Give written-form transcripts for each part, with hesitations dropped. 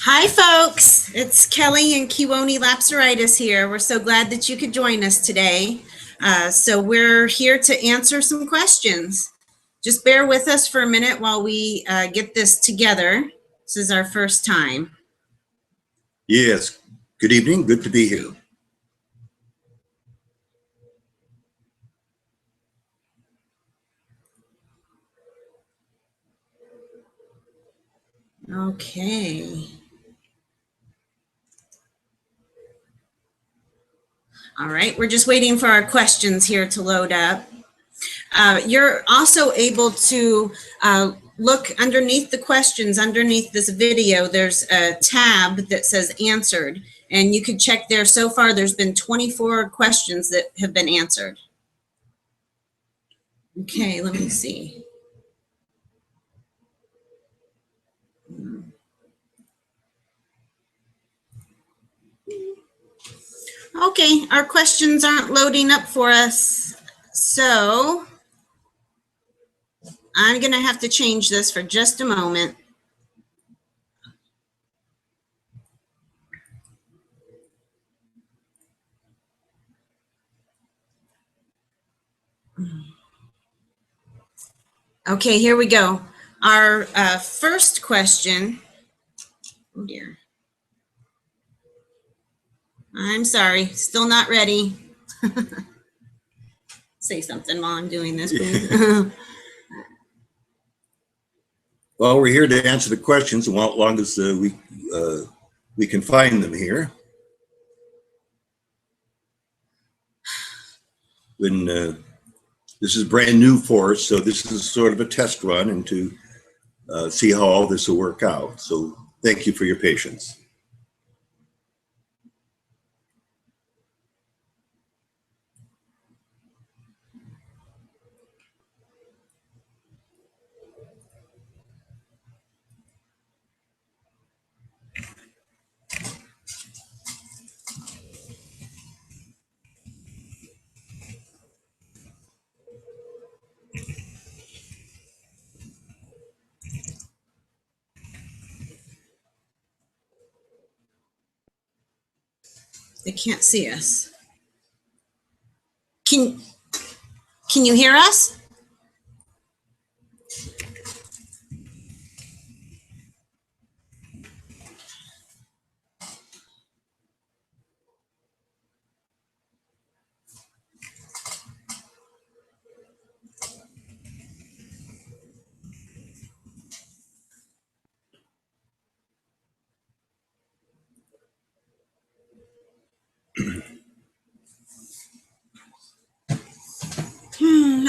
Hi, folks. It's Kelly and Kiwoni Lapsaritis here. We're so glad that you could join us today. So we're here to answer some questions. Just bear with us for a minute while we get this together. This is our first time. Yes. Good evening. Good to be here. Okay. All right. We're just waiting for our questions here to load up. You're also able to look underneath the questions, underneath this video, there's a tab that says answered, and you can check there. So far, there's been 24 questions that have been answered. Okay, let me see. Okay, our questions aren't loading up for us, so I'm going to have to change this for just a moment. Okay, here we go. Our first question, oh dear. I'm sorry, still not ready. Say something while I'm doing this, please. Well, we're here to answer the questions as long as we can find them here. When this is brand new for us, so this is sort of a test run and to see how all this will work out. So thank you for your patience. They can't see us. Can you hear us?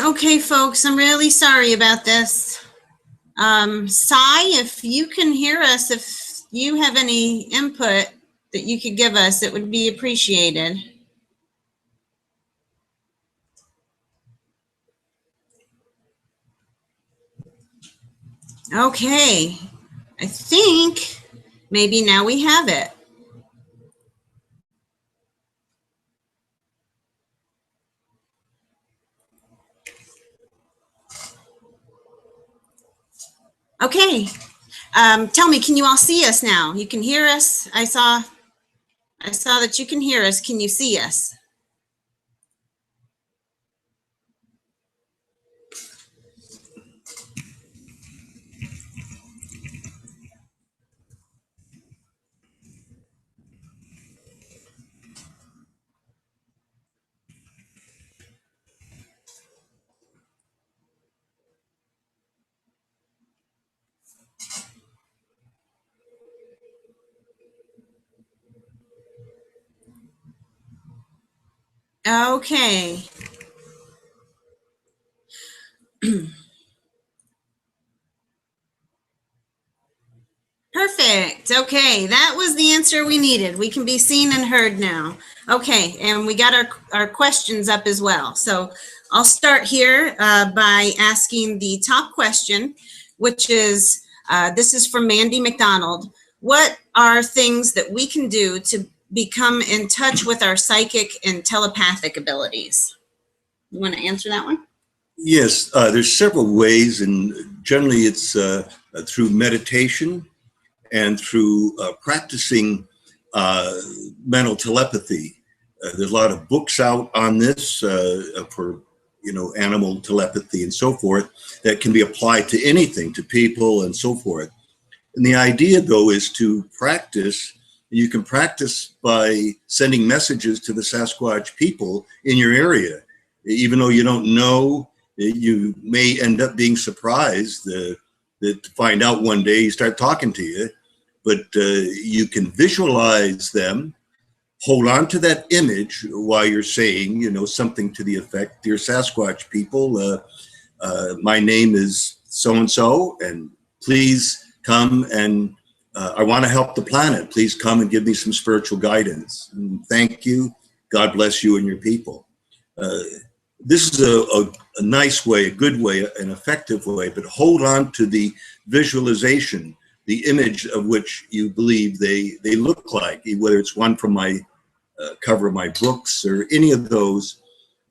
Okay, folks, I'm really sorry about this. Sai, if you can hear us, if you have any input that you could give us, it would be appreciated. Okay, I think maybe now we have it. Okay, tell me, can you all see us now? You can hear us? I saw that you can hear us. Can you see us? Okay. Perfect. Okay, that was the answer we needed. We can be seen and heard now. Okay, and we got our questions up as well. So I'll start here by asking the top question, which is, this is from Mandy McDonald. What are things that we can do to become in touch with our psychic and telepathic abilities? You want to answer that one? Yes, there's several ways, and generally it's through meditation and through practicing mental telepathy. There's a lot of books out on this for, animal telepathy and so forth that can be applied to anything, to people and so forth. And the idea, though, is to practice. You can practice by sending messages to the Sasquatch people in your area. Even though you don't know, you may end up being surprised to find out one day you start talking to you. But you can visualize them, hold on to that image while you're saying, something to the effect, "Dear Sasquatch people, my name is so-and-so, and please come and I want to help the planet. Please come and give me some spiritual guidance. And thank you. God bless you and your people." This is a nice way, a good way, an effective way, but hold on to the visualization, the image of which you believe they look like, whether it's one from my cover of my books or any of those.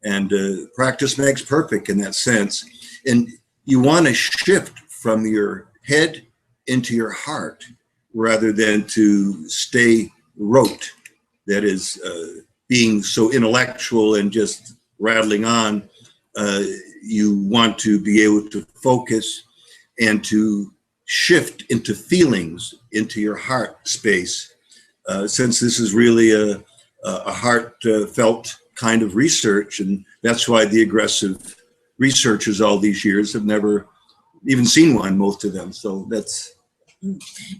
And practice makes perfect in that sense. And you want to shift from your head into your heart rather than to stay rote, that is being so intellectual and just rattling on. You want to be able to focus and to shift into feelings, into your heart space, since this is really a heartfelt kind of research. And that's why the aggressive researchers all these years have never even seen one, most of them. So that's...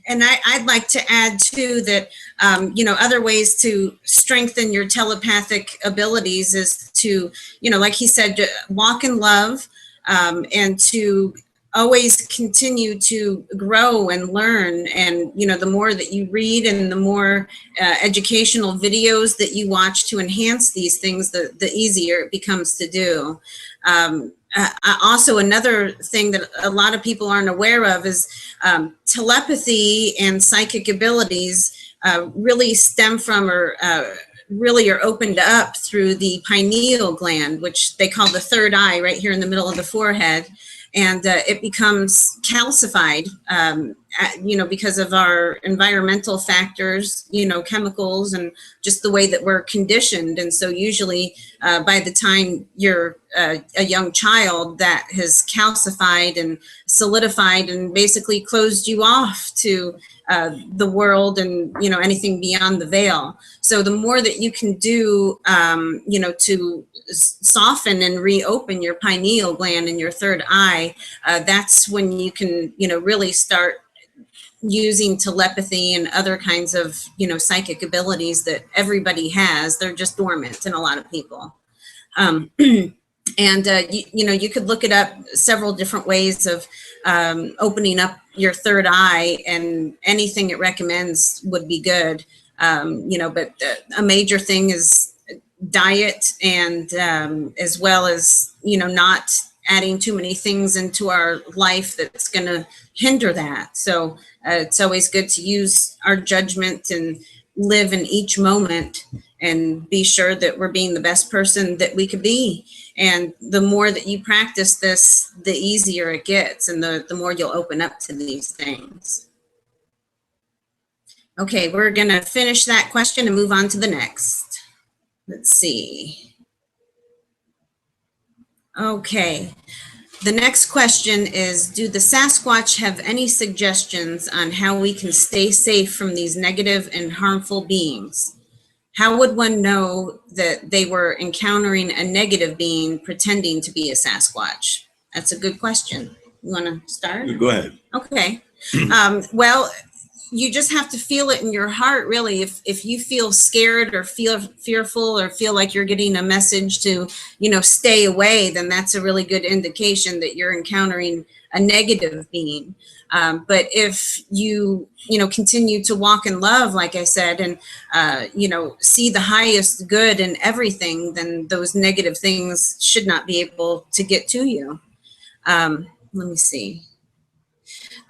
And I'd like to add too that, other ways to strengthen your telepathic abilities is to, like he said, walk in love, and to always continue to grow and learn. And, the more that you read and the more educational videos that you watch to enhance these things, the easier it becomes to do. Also, another thing that a lot of people aren't aware of is telepathy and psychic abilities really stem from or really are opened up through the pineal gland, which they call the third eye, right here in the middle of the forehead. And it becomes calcified, because of our environmental factors, chemicals, and just the way that we're conditioned. And so usually by the time you're a young child, that has calcified and solidified and basically closed you off to the world and, anything beyond the veil. So the more that you can do, to soften and reopen your pineal gland and your third eye, that's when you can, really start using telepathy and other kinds of, psychic abilities that everybody has. They're just dormant in a lot of people. And, you could look it up several different ways of opening up your third eye, and anything it recommends would be good. But a major thing is diet, and as well as, not adding too many things into our life that's going to hinder that. So it's always good to use our judgment and live in each moment and be sure that we're being the best person that we could be. And the more that you practice this, the easier it gets, and the more you'll open up to these things. Okay, we're going to finish that question and move on to the next. Let's see. Okay. The next question is, do the Sasquatch have any suggestions on how we can stay safe from these negative and harmful beings? How would one know that they were encountering a negative being pretending to be a Sasquatch? That's a good question. You want to start? Go ahead. Okay. Well, you just have to feel it in your heart, really. If you feel scared or feel fearful or feel like you're getting a message to, stay away, then that's a really good indication that you're encountering a negative being. But if you, continue to walk in love, like I said, and, see the highest good in everything, then those negative things should not be able to get to you. Let me see.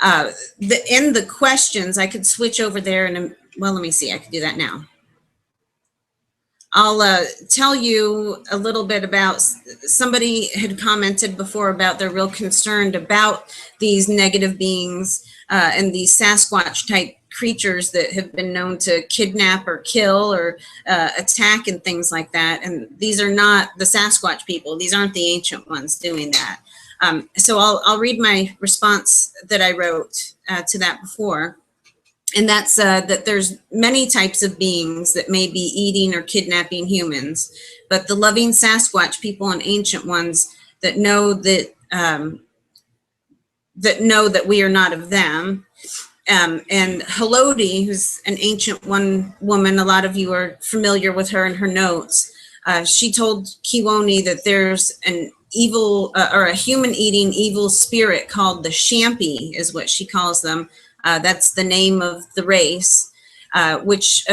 In the questions, I could switch over there and, well, let me see, I could do that now. I'll tell you a little bit about, somebody had commented before about they're real concerned about these negative beings and these Sasquatch type creatures that have been known to kidnap or kill or attack and things like that. And these are not the Sasquatch people. These aren't the ancient ones doing that. So I'll read my response that I wrote to that before. And that's that there's many types of beings that may be eating or kidnapping humans, but the loving Sasquatch people and ancient ones that know that that we are not of them. And Halodi, who's an ancient woman, a lot of you are familiar with her and her notes. She told Kiwoni that there's an evil or a human-eating evil spirit called the Shampi, is what she calls them. That's the name of the race, which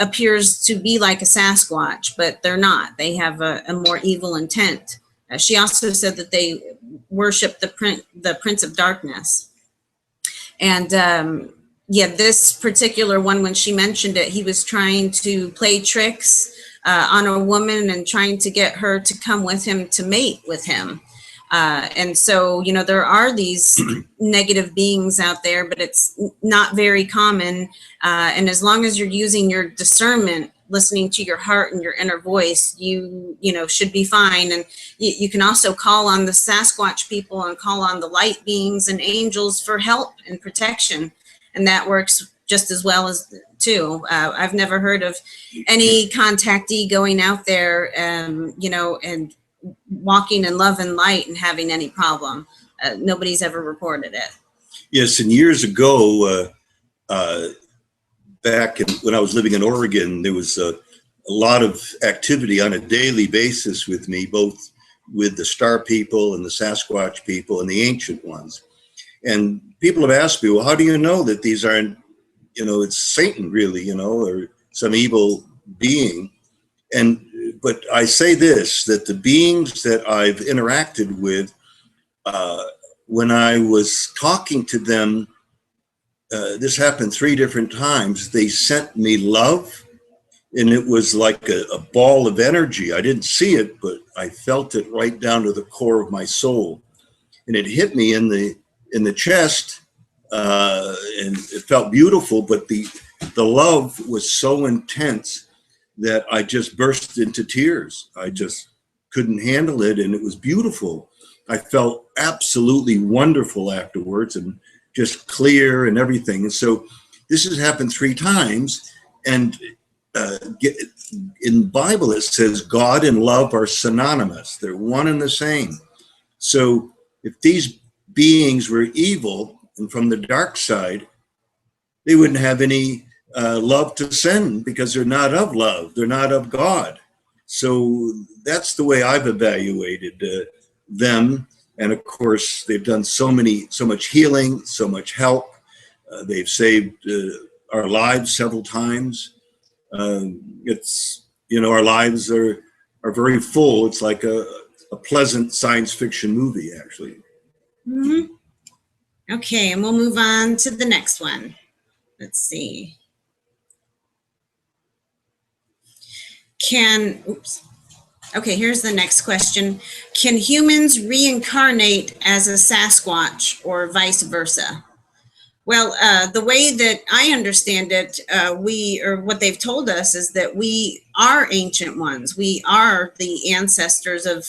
appears to be like a Sasquatch, but they're not. They have a more evil intent. She also said that they worship the Prince of Darkness. And yeah, this particular one, when she mentioned it, he was trying to play tricks on a woman and trying to get her to come with him to mate with him. And so, you know, there are these negative beings out there, but it's not very common. And as long as you're using your discernment, listening to your heart and your inner voice, you know, should be fine. And you can also call on the Sasquatch people and call on the light beings and angels for help and protection. And that works just as well as too. I've never heard of any contactee going out there, you know, and walking in love and light and having any problem. Nobody's ever reported it. Yes, and years ago, back when I was living in Oregon, there was a lot of activity on a daily basis with me, both with the star people and the Sasquatch people and the ancient ones. And people have asked me, well, how do you know that these aren't, you know, it's Satan really, you know, or some evil being? But I say this, that the beings that I've interacted with, when I was talking to them, this happened 3 different times. They sent me love, and it was like a ball of energy. I didn't see it, but I felt it right down to the core of my soul. And it hit me in the chest, and it felt beautiful, but the love was so intense that I just burst into tears. I just couldn't handle it, and it was beautiful. I felt absolutely wonderful afterwards and just clear and everything. And so this has happened 3 times, and in the Bible it says God and love are synonymous. They're one and the same. So if these beings were evil and from the dark side, they wouldn't have any love to send, because they're not of love. They're not of God. So that's the way I've evaluated them. And of course, they've done so much healing, so much help. They've saved our lives several times. It's, you know, our lives are very full. It's like a pleasant science fiction movie, actually. Mm-hmm. Okay, and we'll move on to the next one. Let's see. Okay, here's the next question. Can humans reincarnate as a Sasquatch or vice versa? Well, the way that I understand it, what they've told us is that we are ancient ones. We are the ancestors of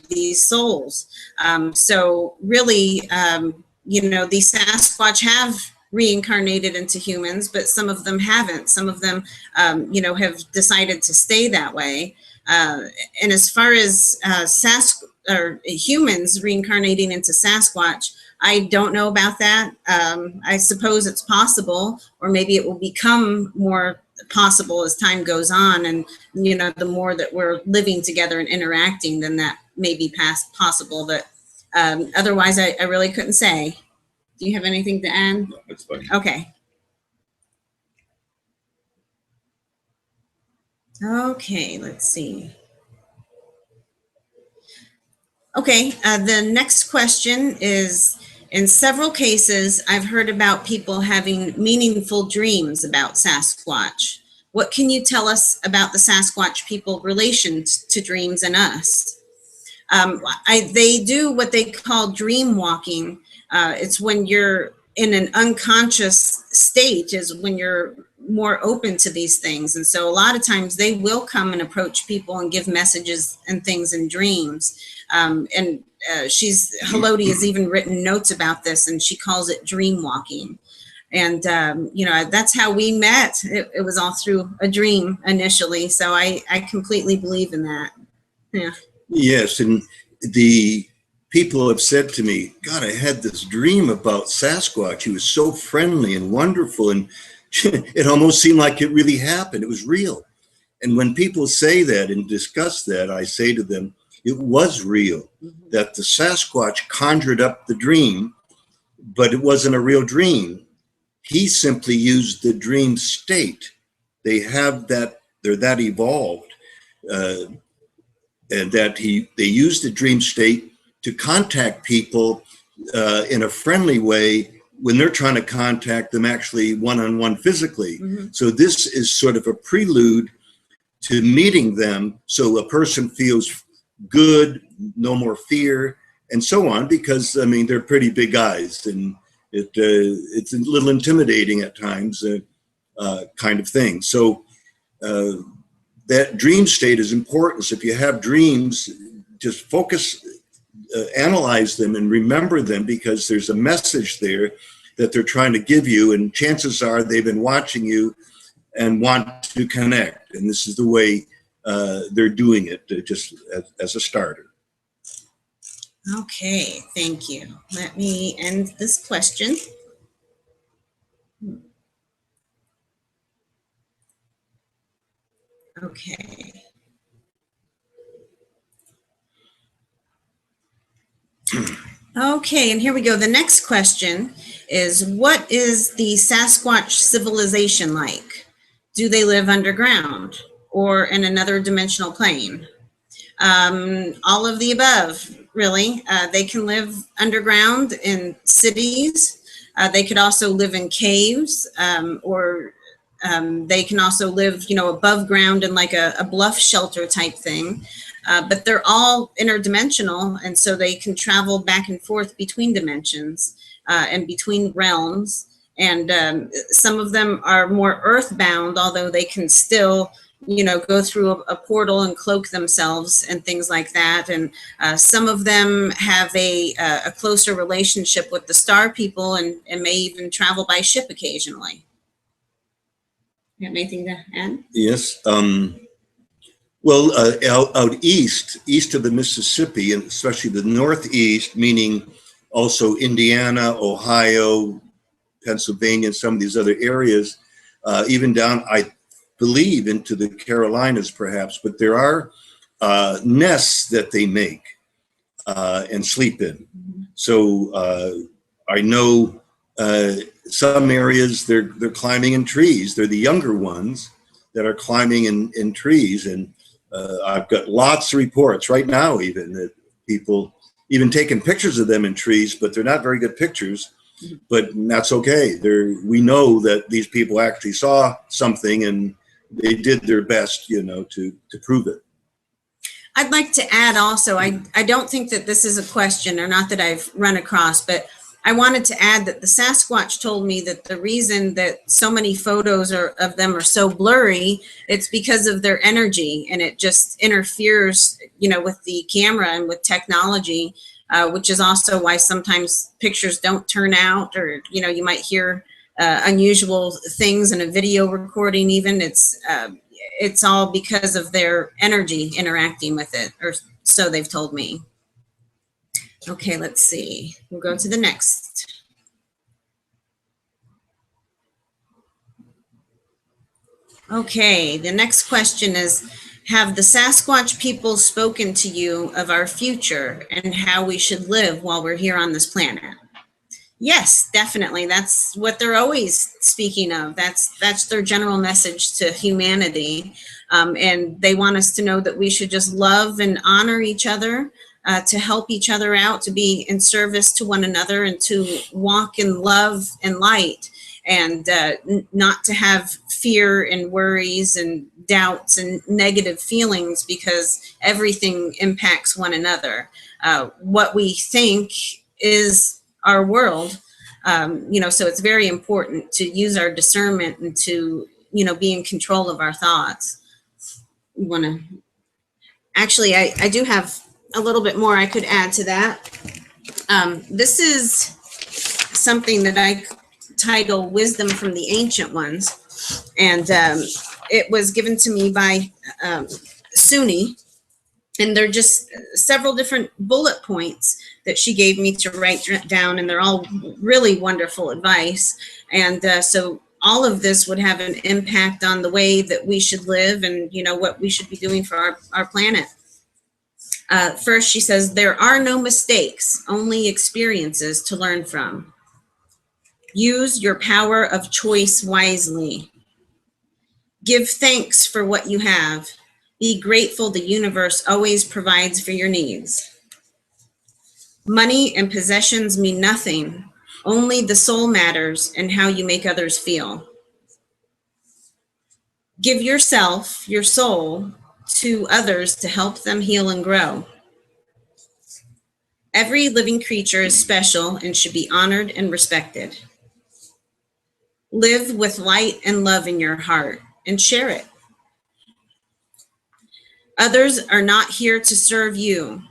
these souls. So really, you know, the Sasquatch have reincarnated into humans, but some of them haven't. Some of them, you know, have decided to stay that way. And as far as humans reincarnating into Sasquatch, I don't know about that. I suppose it's possible, or maybe it will become more possible as time goes on. And, you know, the more that we're living together and interacting, then that may be possible. But otherwise, I really couldn't say. Do you have anything to add? No, that's fine. Okay. Okay, let's see. Okay, the next question is, in several cases, I've heard about people having meaningful dreams about Sasquatch. What can you tell us about the Sasquatch people relation to dreams and us? They do what they call dream walking. It's when you're in an unconscious state is when you're more open to these things. And so a lot of times they will come and approach people and give messages and things in dreams. Haloti has even written notes about this, and she calls it dream walking. And, that's how we met. It was all through a dream initially. So I completely believe in that. Yeah. Yes. And the people have said to me, God, I had this dream about Sasquatch. He was so friendly and wonderful. And it almost seemed like it really happened. It was real. And when people say that and discuss that, I say to them, it was real, that the Sasquatch conjured up the dream, but it wasn't a real dream. He simply used the dream state. They have that, they're that evolved, and that they use the dream state to contact people in a friendly way when they're trying to contact them actually one-on-one physically. So this is sort of a prelude to meeting them, so a person feels good, no more fear, and so on, because I mean they're pretty big guys, and it's a little intimidating at times, kind of thing. So that dream state is important. So if you have dreams, just focus, analyze them and remember them, because there's a message there that they're trying to give you, and chances are they've been watching you and want to connect. And this is the way they're doing it, just as a starter. Okay, thank you. Let me end this question. Okay. Okay, and here we go. The next question is, what is the Sasquatch civilization like? Do they live underground or in another dimensional plane? All of the above, really. They can live underground in cities. They could also live in caves, or they can also live, above ground in like a bluff shelter type thing. But they're all interdimensional, and so they can travel back and forth between dimensions and between realms. And some of them are more earthbound, although they can still go through a portal and cloak themselves and things like that. And some of them have a closer relationship with the star people and may even travel by ship occasionally. You have anything to add? Yes. Well, out east of the Mississippi, and especially the Northeast, meaning also Indiana, Ohio, Pennsylvania, and some of these other areas, even down, I believe, into the Carolinas perhaps, but there are nests that they make and sleep in. So I know some areas they're climbing in trees. They're the younger ones that are climbing in trees. And I've got lots of reports right now even that people even taking pictures of them in trees, but they're not very good pictures. But that's okay. We know that these people actually saw something and they did their best, to prove it. I'd like to add also, I don't think that this is a question, or not that I've run across, but I wanted to add that the Sasquatch told me that the reason that so many photos of them are so blurry, it's because of their energy, and it just interferes, with the camera and with technology, which is also why sometimes pictures don't turn out, or, you might hear unusual things in a video recording even. It's all because of their energy interacting with it, or so they've told me. Okay, let's see. We'll go to the next. Okay, the next question is, have the Sasquatch people spoken to you of our future and how we should live while we're here on this planet? Yes, definitely. That's what they're always speaking of. That's their general message to humanity. And they want us to know that we should just love and honor each other, to help each other out, to be in service to one another, and to walk in love and light, and not to have fear and worries and doubts and negative feelings, because everything impacts one another. What we think is our world, So it's very important to use our discernment and to, be in control of our thoughts. You want to, actually, I do have a little bit more I could add to that. This is something that I title Wisdom from the Ancient Ones. And it was given to me by Suni. And they're just several different bullet points that she gave me to write down. And they're all really wonderful advice. And so all of this would have an impact on the way that we should live and, what we should be doing for our planet. First, she says, there are no mistakes, only experiences to learn from. Use your power of choice wisely. Give thanks for what you have. Be grateful the universe always provides for your needs. Money and possessions mean nothing. Only the soul matters and how you make others feel. Give yourself, your soul, to others to help them heal and grow. Every living creature is special and should be honored and respected. Live with light and love in your heart and share it. Others are not here to serve you.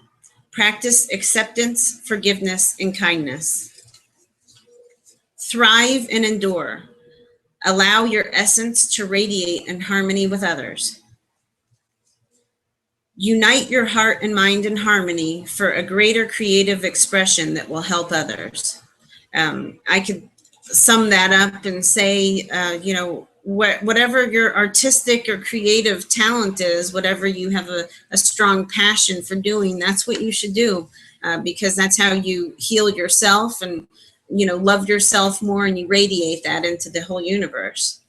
Practice acceptance, forgiveness, and kindness. Thrive and endure. Allow your essence to radiate in harmony with others. Unite your heart and mind in harmony for a greater creative expression that will help others. I could sum that up and say, whatever your artistic or creative talent is, whatever you have a strong passion for doing, that's what you should do, because that's how you heal yourself and, love yourself more, and you radiate that into the whole universe.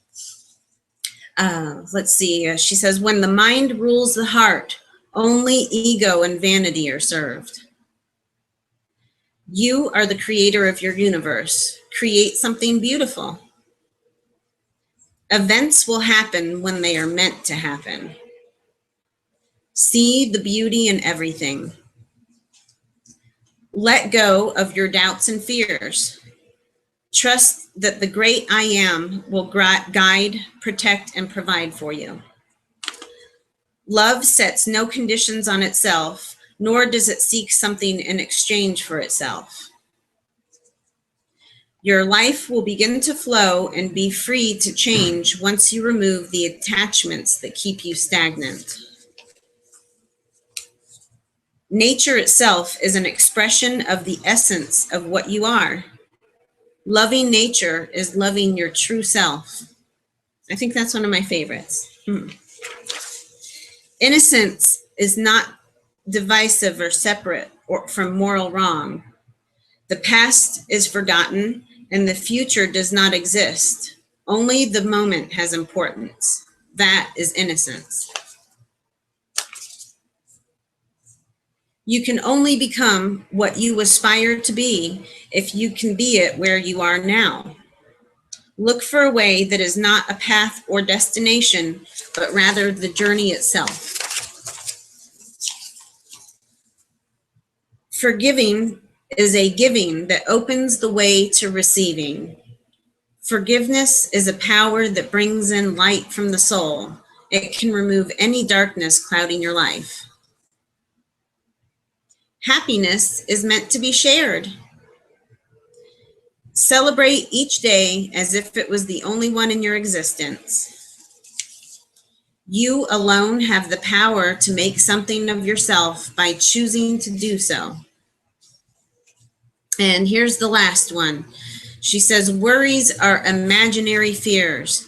Let's see. She says, when the mind rules the heart, only ego and vanity are served. You are the creator of your universe. Create something beautiful. Events will happen when they are meant to happen. See the beauty in everything. Let go of your doubts and fears. Trust that the great I am will guide, protect, and provide for you. Love sets no conditions on itself, nor does it seek something in exchange for itself. Your life will begin to flow and be free to change once you remove the attachments that keep you stagnant. Nature itself is an expression of the essence of what you are. Loving nature is loving your true self. I think that's one of my favorites. Innocence is not divisive or separate from moral wrong. The past is forgotten and the future does not exist. Only the moment has importance. That is innocence. You can only become what you aspire to be if you can be it where you are now. Look for a way that is not a path or destination, but rather the journey itself. Forgiving is a giving that opens the way to receiving. Forgiveness is a power that brings in light from the soul. It can remove any darkness clouding your life. Happiness is meant to be shared. Celebrate each day as if it was the only one in your existence. You alone have the power to make something of yourself by choosing to do so. And here's the last one. She says, worries are imaginary fears.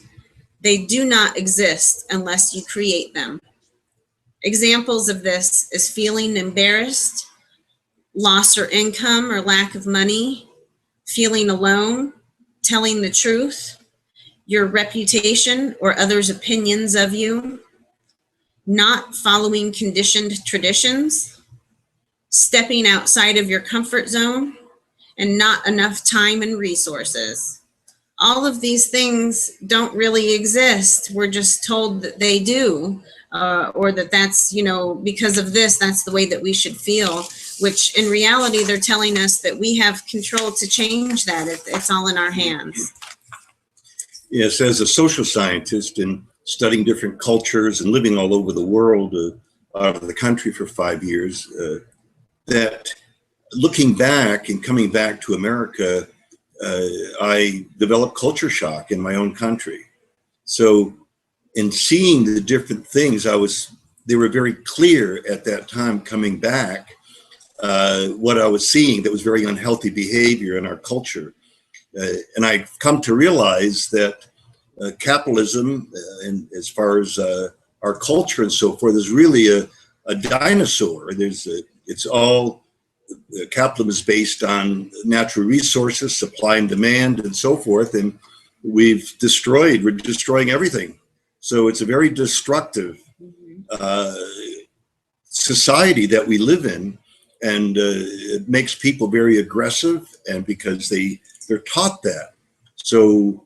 They do not exist unless you create them. Examples of this is feeling embarrassed, loss or income or lack of money, feeling alone, telling the truth, your reputation or others' opinions of you, not following conditioned traditions, stepping outside of your comfort zone, and not enough time and resources. All of these things don't really exist. We're just told that they do, or that that's, because of this, that's the way that we should feel. which in reality, they're telling us that we have control to change that. It's all in our hands. Yes, as a social scientist and studying different cultures and living all over the world, out of the country for 5 years, that looking back and coming back to America, I developed culture shock in my own country. So in seeing the different things, they were very clear at that time coming back, what I was seeing that was very unhealthy behavior in our culture. And I've come to realize that capitalism, and as far as our culture and so forth, is really a dinosaur. It's all, capitalism is based on natural resources, supply and demand, and so forth. And we're destroying everything. So it's a very destructive society that we live in, and it makes people very aggressive, and because they're taught that. So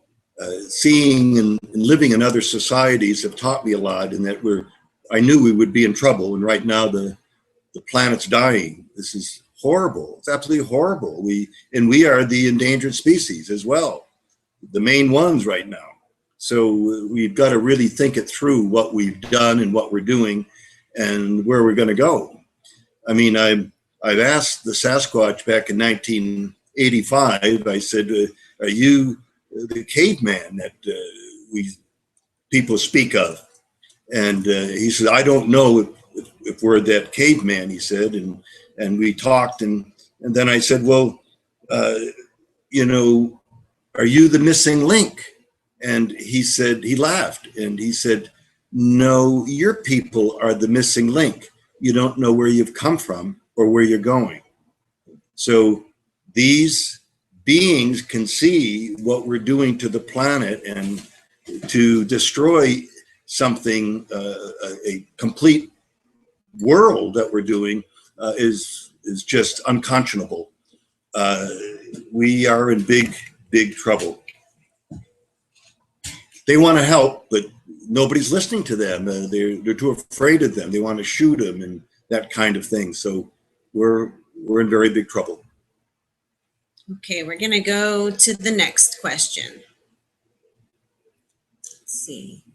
seeing and living in other societies have taught me a lot, and that I knew we would be in trouble. And right now the planet's dying. This is horrible. It's absolutely horrible. We are the endangered species as well, the main ones right now. So we've got to really think it through, what we've done and what we're doing and where we're going to go. I mean, I've asked the Sasquatch back in 1985, I said, are you the caveman that people speak of? And he said, I don't know if we're that caveman, he said. And we talked, and then I said, well, are you the missing link? And he laughed, and he said, no, your people are the missing link. You don't know where you've come from or where you're going. So these beings can see what we're doing to the planet, and to destroy something, a complete world that we're doing, is just unconscionable. We are in big trouble. They want to help, but nobody's listening to them. They're too afraid of them. They want to shoot them and that kind of thing. So we're in very big trouble. Okay, we're going to go to the next question. Let's see.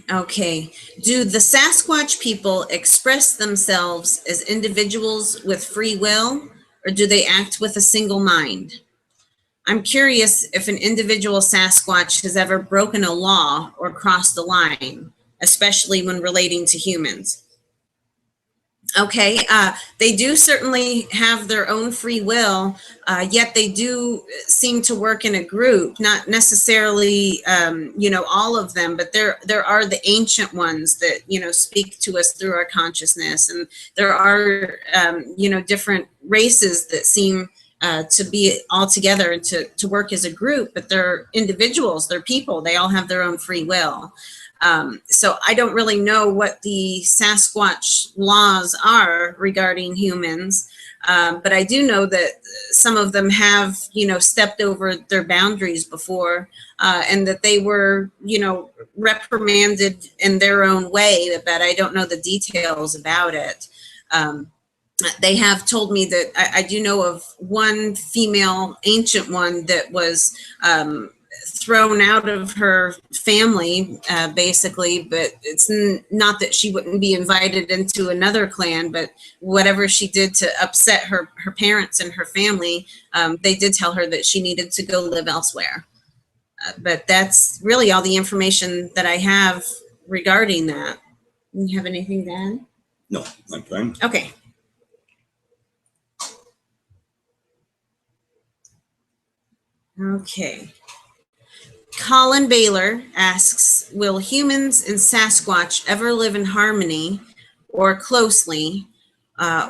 Okay. Do the Sasquatch people express themselves as individuals with free will, or do they act with a single mind? I'm curious if an individual Sasquatch has ever broken a law or crossed a line, especially when relating to humans. Okay, they do certainly have their own free will, yet they do seem to work in a group, not necessarily, all of them, but there are the ancient ones that, speak to us through our consciousness. And there are, different races that seem to be all together and to work as a group, but they're individuals, they're people, they all have their own free will. So I don't really know what the Sasquatch laws are regarding humans, but I do know that some of them have, stepped over their boundaries before, and that they were, reprimanded in their own way, but I don't know the details about it. They have told me that I do know of one female ancient one that was thrown out of her family, basically, but it's not that she wouldn't be invited into another clan, but whatever she did to upset her parents and her family, they did tell her that she needed to go live elsewhere. But that's really all the information that I have regarding that. You have anything to add? No, I'm fine. Okay. Okay. Colin Baylor asks, will humans and Sasquatch ever live in harmony or closely,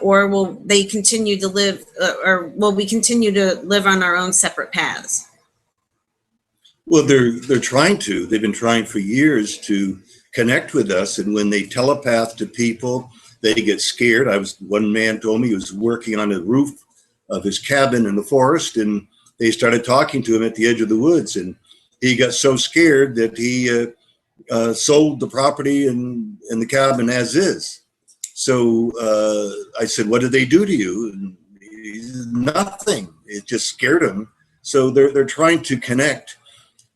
or will they continue to live, or will we continue to live on our own separate paths? Well, they're trying to. They've been trying for years to connect with us, and when they telepath to people, they get scared. One man told me he was working on the roof of his cabin in the forest, and they started talking to him at the edge of the woods, and he got so scared that he sold the property and the cabin as is. So I said, what did they do to you? And nothing. It just scared him. So they're trying to connect.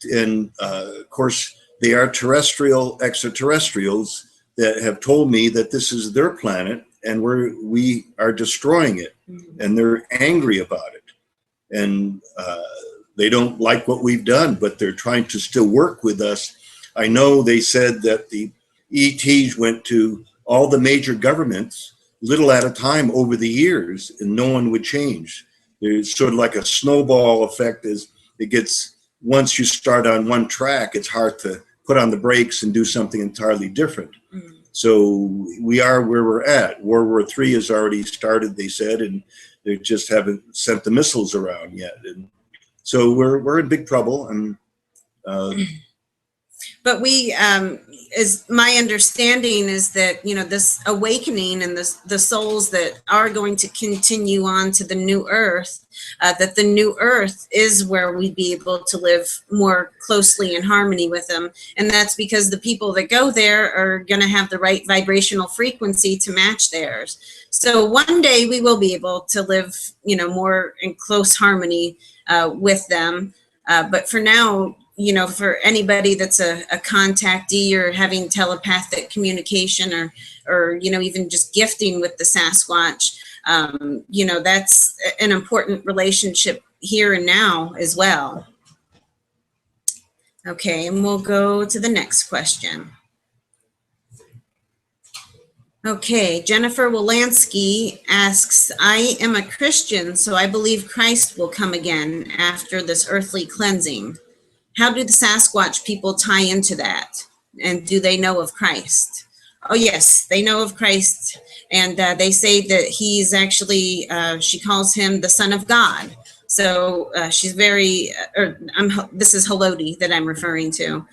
And of course, they are terrestrial extraterrestrials that have told me that this is their planet and we are destroying it. And they're angry about it. And they don't like what we've done, but they're trying to still work with us. I know they said that the ETs went to all the major governments, little at a time over the years, and no one would change. There's sort of like a snowball effect as it gets, once you start on one track, it's hard to put on the brakes and do something entirely different. So we are where we're at. World War III has already started, they said, and they just haven't sent the missiles around yet. And so we're in big trouble. And but we, is my understanding is that, you know, this awakening and the souls that are going to continue on to the new earth, that the new earth is where we'd be able to live more closely in harmony with them. And that's because the people that go there are going to have the right vibrational frequency to match theirs. So one day we will be able to live, you know, more in close harmony with them. But for now, you know, for anybody that's a contactee or having telepathic communication or, you know, even just gifting with the Sasquatch, you know, that's an important relationship here and now as well. Okay, and we'll go to the next question. Okay, Jennifer Wolanski asks, I am a Christian, so I believe Christ will come again after this earthly cleansing. How do the Sasquatch people tie into that? And do they know of Christ? Oh, yes, they know of Christ. And they say that he's actually, she calls him the Son of God. So she's very, this is Haloti that I'm referring to,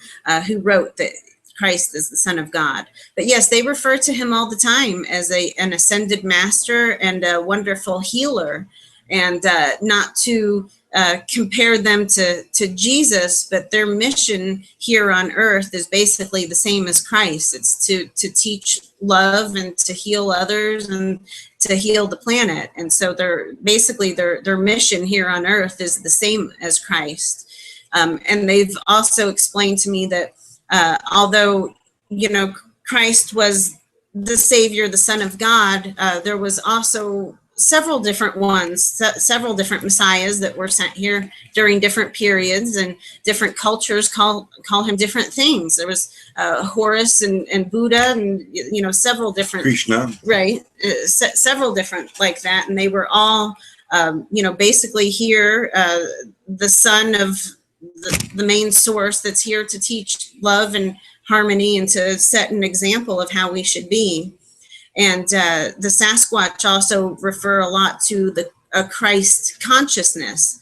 who wrote that Christ is the Son of God. But yes, they refer to him all the time as an ascended master and a wonderful healer. And not to compare them to Jesus, but their mission here on earth is basically the same as Christ. It's to teach love and to heal others and to heal the planet. And so their mission here on earth is the same as Christ. And they've also explained to me that although, you know, Christ was the Savior, the Son of God, there was also several different ones, several different messiahs that were sent here during different periods, and different cultures call him different things. There was Horus and Buddha, and, you know, several different, Krishna, right? Several different like that, and they were all, you know, basically here, the son of the main source that's here to teach love and harmony and to set an example of how we should be. And the Sasquatch also refer a lot to a Christ consciousness,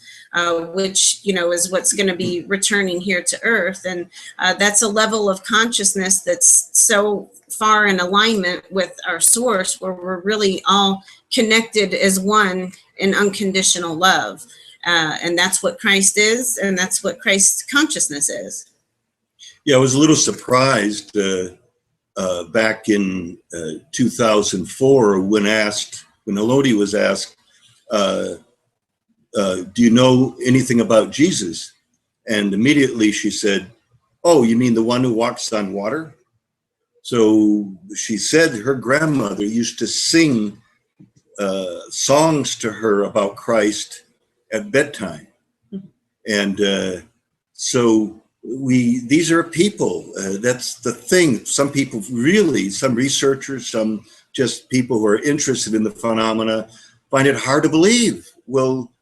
which, you know, is what's going to be returning here to Earth. And that's a level of consciousness that's so far in alignment with our source, where we're really all connected as one in unconditional love. And that's what Christ is, and that's what Christ's consciousness is. Yeah, I was a little surprised back in 2004 when Haloti was asked, do you know anything about Jesus? And immediately she said, oh, you mean the one who walks on water? So she said her grandmother used to sing songs to her about Christ at bedtime. And so these are people, that's the thing. Some people really, some researchers, some just people who are interested in the phenomena find it hard to believe. Well,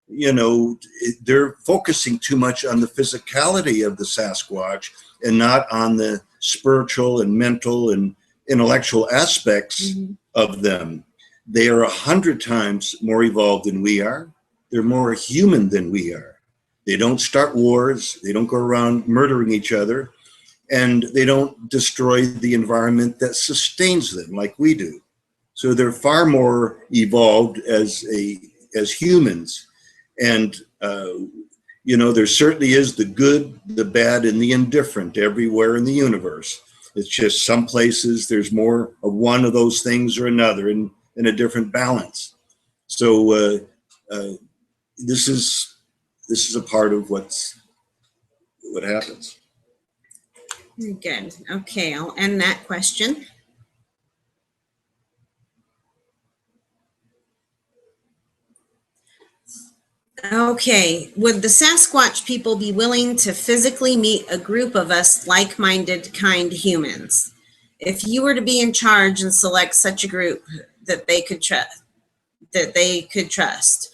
you know, they're focusing too much on the physicality of the Sasquatch and not on the spiritual and mental and intellectual aspects of them. They are 100 times more evolved than we are. They're more human than we are. They don't start wars. They don't go around murdering each other, and they don't destroy the environment that sustains them like we do. So they're far more evolved as humans. And, you know, there certainly is the good, the bad, and the indifferent everywhere in the universe. It's just some places there's more of one of those things or another in a different balance. So this is a part of what happens. Good. Okay, I'll end that question. Okay, would the Sasquatch people be willing to physically meet a group of us like-minded, kind humans? If you were to be in charge and select such a group that they could trust,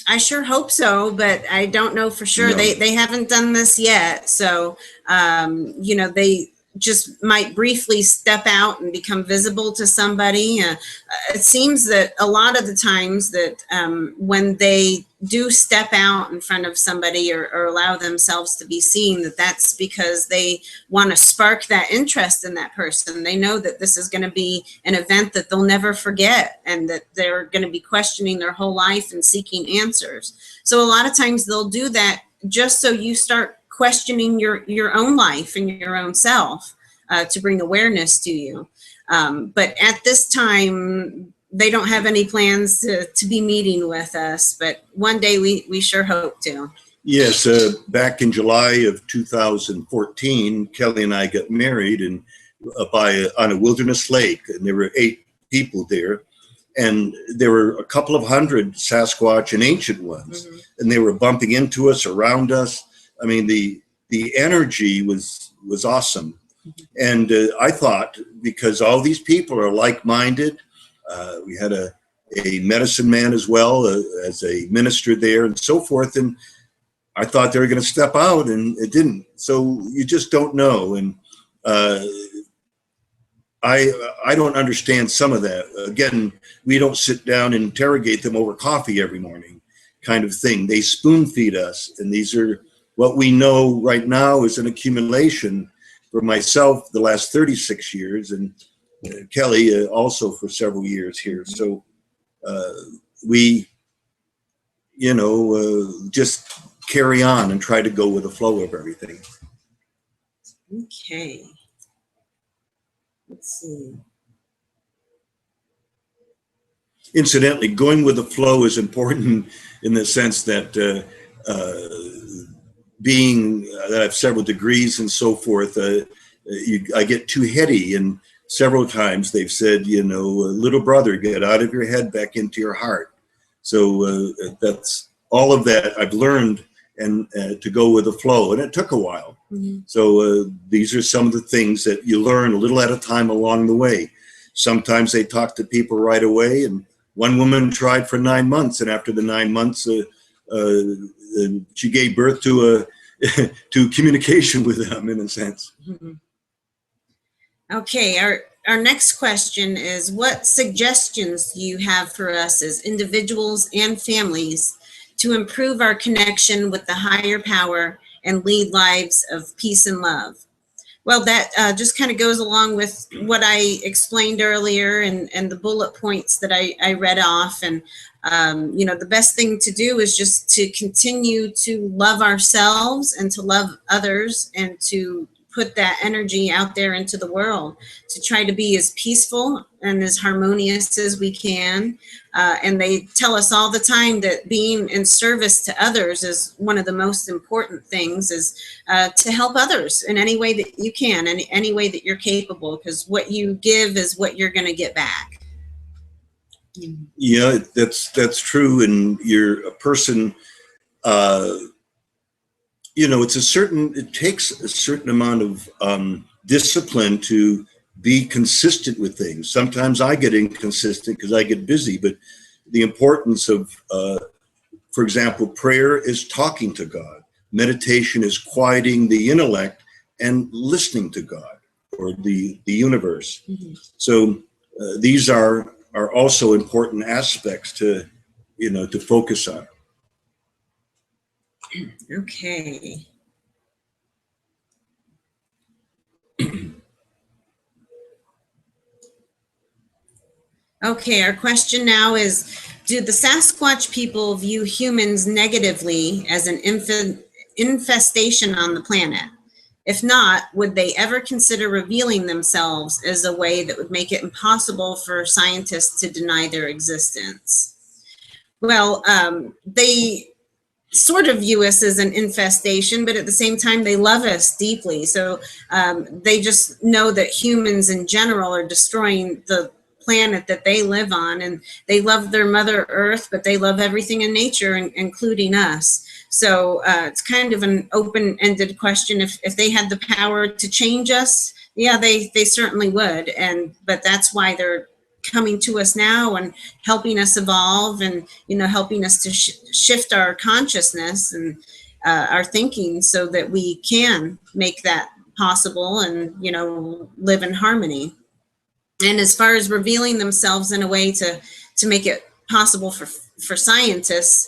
I sure hope so, but I don't know for sure. No. They haven't done this yet, so you know, they just might briefly step out and become visible to somebody. It seems that a lot of the times that when they do step out in front of somebody or allow themselves to be seen, that's because they want to spark that interest in that person. They know that this is going to be an event that they'll never forget, and that they're going to be questioning their whole life and seeking answers. So a lot of times they'll do that just so you start questioning your own life and your own self, to bring awareness to you. But at this time, they don't have any plans to be meeting with us, but one day we sure hope to. Yes, back in July of 2014, Kelly and I got married and on a wilderness lake, and there were 8 people there, and there were a couple of hundred Sasquatch and ancient ones, and they were bumping into us, around us. I mean, the energy was awesome. And I thought, because all these people are like-minded, we had a medicine man as well, as a minister there and so forth, and I thought they were going to step out, and it didn't. So you just don't know. And I don't understand some of that. Again, we don't sit down and interrogate them over coffee every morning, kind of thing. They spoon feed us, and these are what we know right now is an accumulation for myself the last 36 years, and Kelly also for several years here. So we, just carry on and try to go with the flow of everything. Okay. Let's see. Incidentally, going with the flow is important in the sense that being that I have several degrees and so forth, I get too heady, and several times they've said, little brother, get out of your head back into your heart. So that's all of that I've learned, and to go with the flow, and it took a while. So these are some of the things that you learn a little at a time along the way. Sometimes they talk to people right away, and one woman tried for 9 months, and after the 9 months, she gave birth to to communication with them, in a sense. Okay, our next question is, what suggestions do you have for us as individuals and families to improve our connection with the higher power and lead lives of peace and love? Well, that just kind of goes along with what I explained earlier, and the bullet points that I read off. And the best thing to do is just to continue to love ourselves and to love others, and to put that energy out there into the world, to try to be as peaceful and as harmonious as we can. And they tell us all the time that being in service to others is one of the most important things, is to help others in any way that you can, and any way that you're capable, because what you give is what you're going to get back. Yeah, that's true. And you're a person, it takes a certain amount of discipline to be consistent with things. Sometimes I get inconsistent because I get busy, but the importance of, for example, prayer is talking to God. Meditation is quieting the intellect and listening to God, or the universe. So these are also important aspects to focus on. Okay. Okay, our question now is, do the Sasquatch people view humans negatively as an infestation on the planet? If not, would they ever consider revealing themselves as a way that would make it impossible for scientists to deny their existence? Well, they sort of view us as an infestation, but at the same time, they love us deeply. So they just know that humans in general are destroying the planet that they live on, and they love their Mother Earth, but they love everything in nature, including us. So it's kind of an open-ended question. If they had the power to change us, yeah, they certainly would. But that's why they're coming to us now and helping us evolve, and helping us to shift our consciousness and our thinking, so that we can make that possible and live in harmony. And as far as revealing themselves in a way to make it possible for scientists,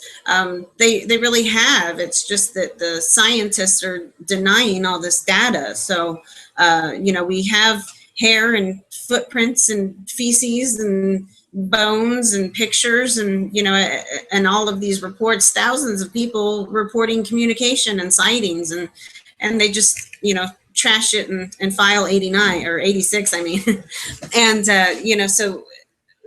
they really have. It's just that the scientists are denying all this data. So we have hair and footprints and feces and bones and pictures and and all of these reports, thousands of people reporting communication and sightings, and they just trash it in file 89 or 86, I mean. And so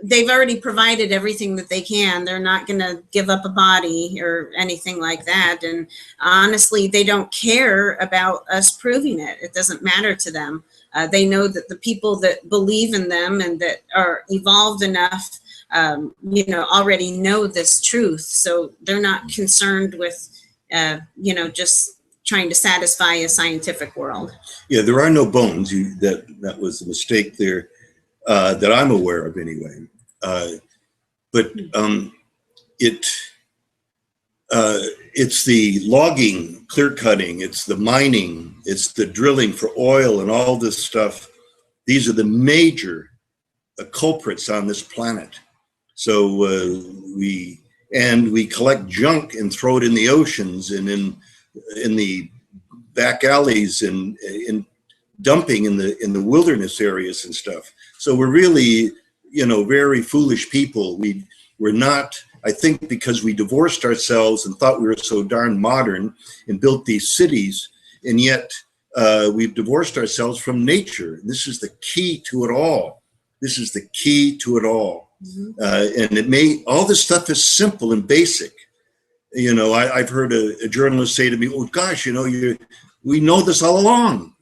they've already provided everything that they can. They're not going to give up a body or anything like that. And honestly, they don't care about us proving it. It doesn't matter to them. They know that the people that believe in them and that are evolved enough, already know this truth. So they're not concerned with, just trying to satisfy a scientific world. Yeah, there are no bones. That was a mistake there, that I'm aware of anyway. But it's the logging, clear cutting, it's the mining, it's the drilling for oil and all this stuff. These are the major culprits on this planet. So we collect junk and throw it in the oceans and in the back alleys and in dumping in the wilderness areas and stuff. So we're really, very foolish people. We're not, I think, because we divorced ourselves and thought we were so darn modern and built these cities, and yet we've divorced ourselves from nature. This is the key to it all. This is the key to it all. Mm-hmm. And all this stuff is simple and basic. I've heard a journalist say to me, "Oh gosh, we know this all along."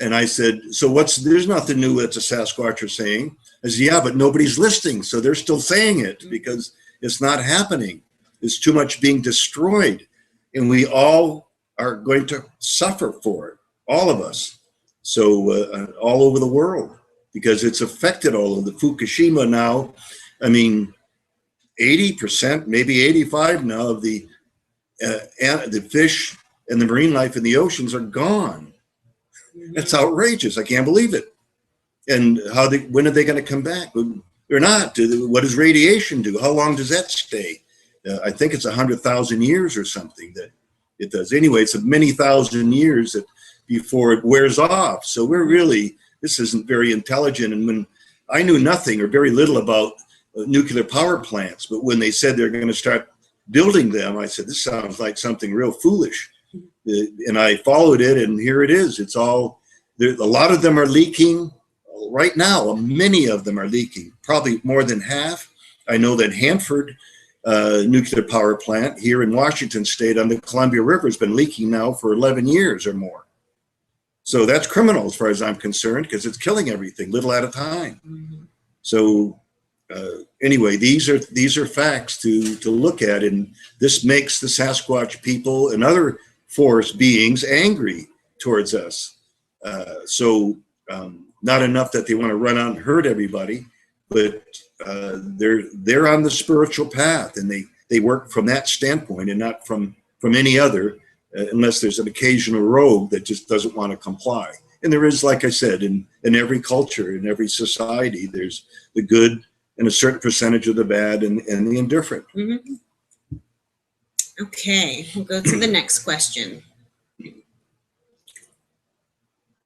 And I said, "So there's nothing new that the Sasquatch are saying." I said, "Yeah, but nobody's listening, so they're still saying it because it's not happening. There's too much being destroyed, and we all are going to suffer for it, all of us." So all over the world, because it's affected all of the Fukushima now. I mean, 80%, maybe 85% now of the fish and the marine life in the oceans are gone. That's outrageous. I can't believe it. And when are they going to come back? They're not. What does radiation do? How long does that stay? I think it's 100,000 years or something that it does. Anyway, it's many thousand years before it wears off. So this isn't very intelligent. And when I knew nothing or very little about nuclear power plants, but when they said they're going to start building them, I said, this sounds like something real foolish. And I followed it, and here it is. It's all there. A lot of them are leaking right now. Many of them are leaking, probably more than half. I know that Hanford nuclear power plant here in Washington State on the Columbia River has been leaking now for 11 years or more. So that's criminal as far as I'm concerned, because it's killing everything little at a time. Mm-hmm. So anyway, these are facts to look at, and this makes the Sasquatch people and other forest beings angry towards us. Not enough that they want to run out and hurt everybody, but they're on the spiritual path, and they work from that standpoint and not from any other, unless there's an occasional rogue that just doesn't want to comply. And there is, like I said, in every culture, in every society, there's the good and a certain percentage of the bad and the indifferent. Mm-hmm. Okay, we'll go to the next question.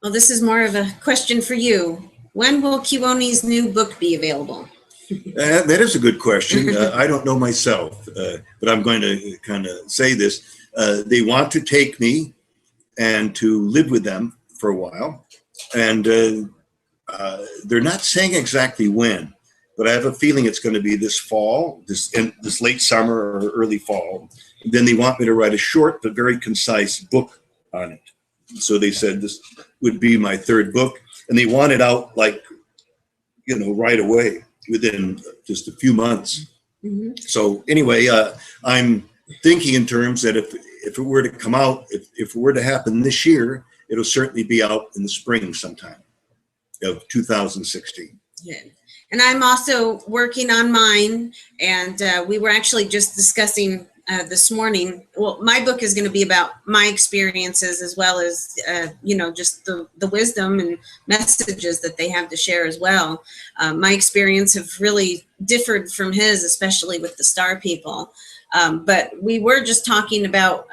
Well, this is more of a question for you. When will Kiwoni's new book be available? That is a good question. I don't know myself, but I'm going to kind of say this. They want to take me and to live with them for a while, and they're not saying exactly when, but I have a feeling it's going to be this fall, this late summer or early fall. And then they want me to write a short but very concise book on it. So they said this would be my third book, and they want it out like, right away, within just a few months. Mm-hmm. So anyway, I'm thinking in terms that if it were to come out, if it were to happen this year, it'll certainly be out in the spring sometime of 2016. Yeah. And I'm also working on mine, and we were actually just discussing this morning. Well, my book is going to be about my experiences, as well as just the wisdom and messages that they have to share as well. My experience have really differed from his, especially with the star people. But we were just talking about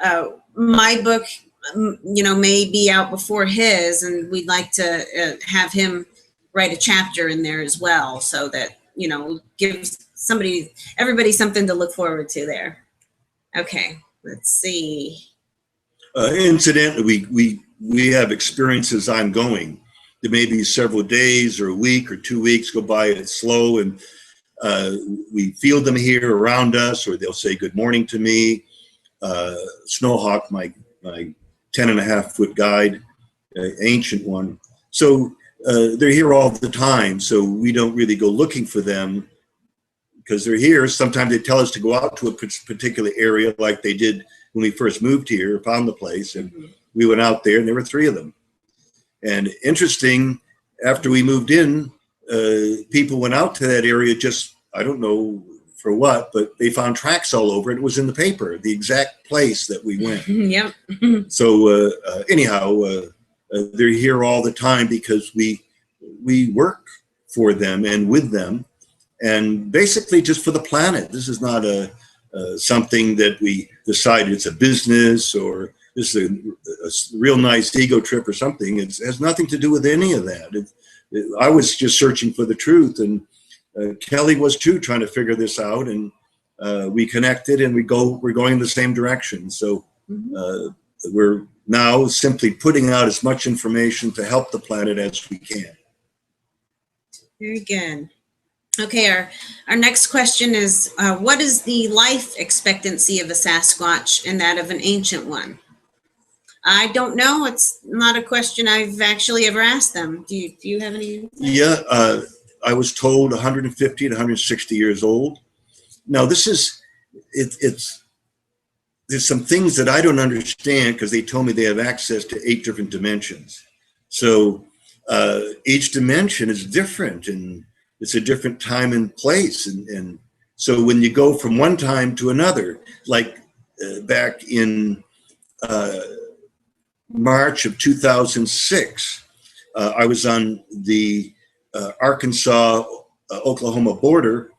my book, may be out before his, and we'd like to have him write a chapter in there as well, so that, gives everybody something to look forward to there. Okay, let's see. Incidentally, we have experiences ongoing. There may be several days or a week or 2 weeks go by, and it's slow, and we feel them here around us, or they'll say good morning to me. Snowhawk, my 10.5-foot guide, ancient one. So they're here all the time, so we don't really go looking for them because they're here. Sometimes they tell us to go out to a particular area, like they did when we first moved here, found the place, and we went out there, and there were 3 of them. And interesting, after we moved in, people went out to that area just, I don't know for what, but they found tracks all over it. It was in the paper, the exact place that we went. Yep. So anyhow, they're here all the time because we work for them and with them, and basically just for the planet. This is not something that we decided it's a business, or this is a real nice ego trip or something. It has nothing to do with any of that. I was just searching for the truth, and Kelly was too, trying to figure this out, and we connected, and we're going in the same direction. So we're now simply putting out as much information to help the planet as we can. Very good. Okay, our next question is, what is the life expectancy of a Sasquatch and that of an ancient one? I don't know. It's not a question I've actually ever asked them. Do you have any? Yeah, I was told 150 to 160 years old. Now this is, there's some things that I don't understand, because they told me they have access to 8 different dimensions. So each dimension is different, and it's a different time and place. And so when you go from one time to another, like back in March of 2006, I was on the Arkansas-Oklahoma border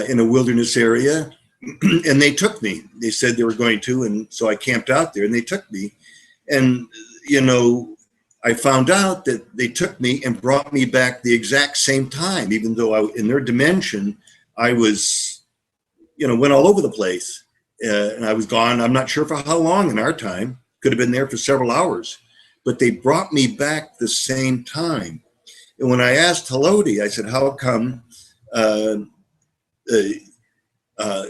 in a wilderness area, and they took me. They said they were going to, and so I camped out there, and they took me. And, I found out that they took me and brought me back the exact same time, even though in their dimension, I was, went all over the place. And I was gone, I'm not sure for how long in our time. Could have been there for several hours. But they brought me back the same time. And when I asked Haloti, I said, how come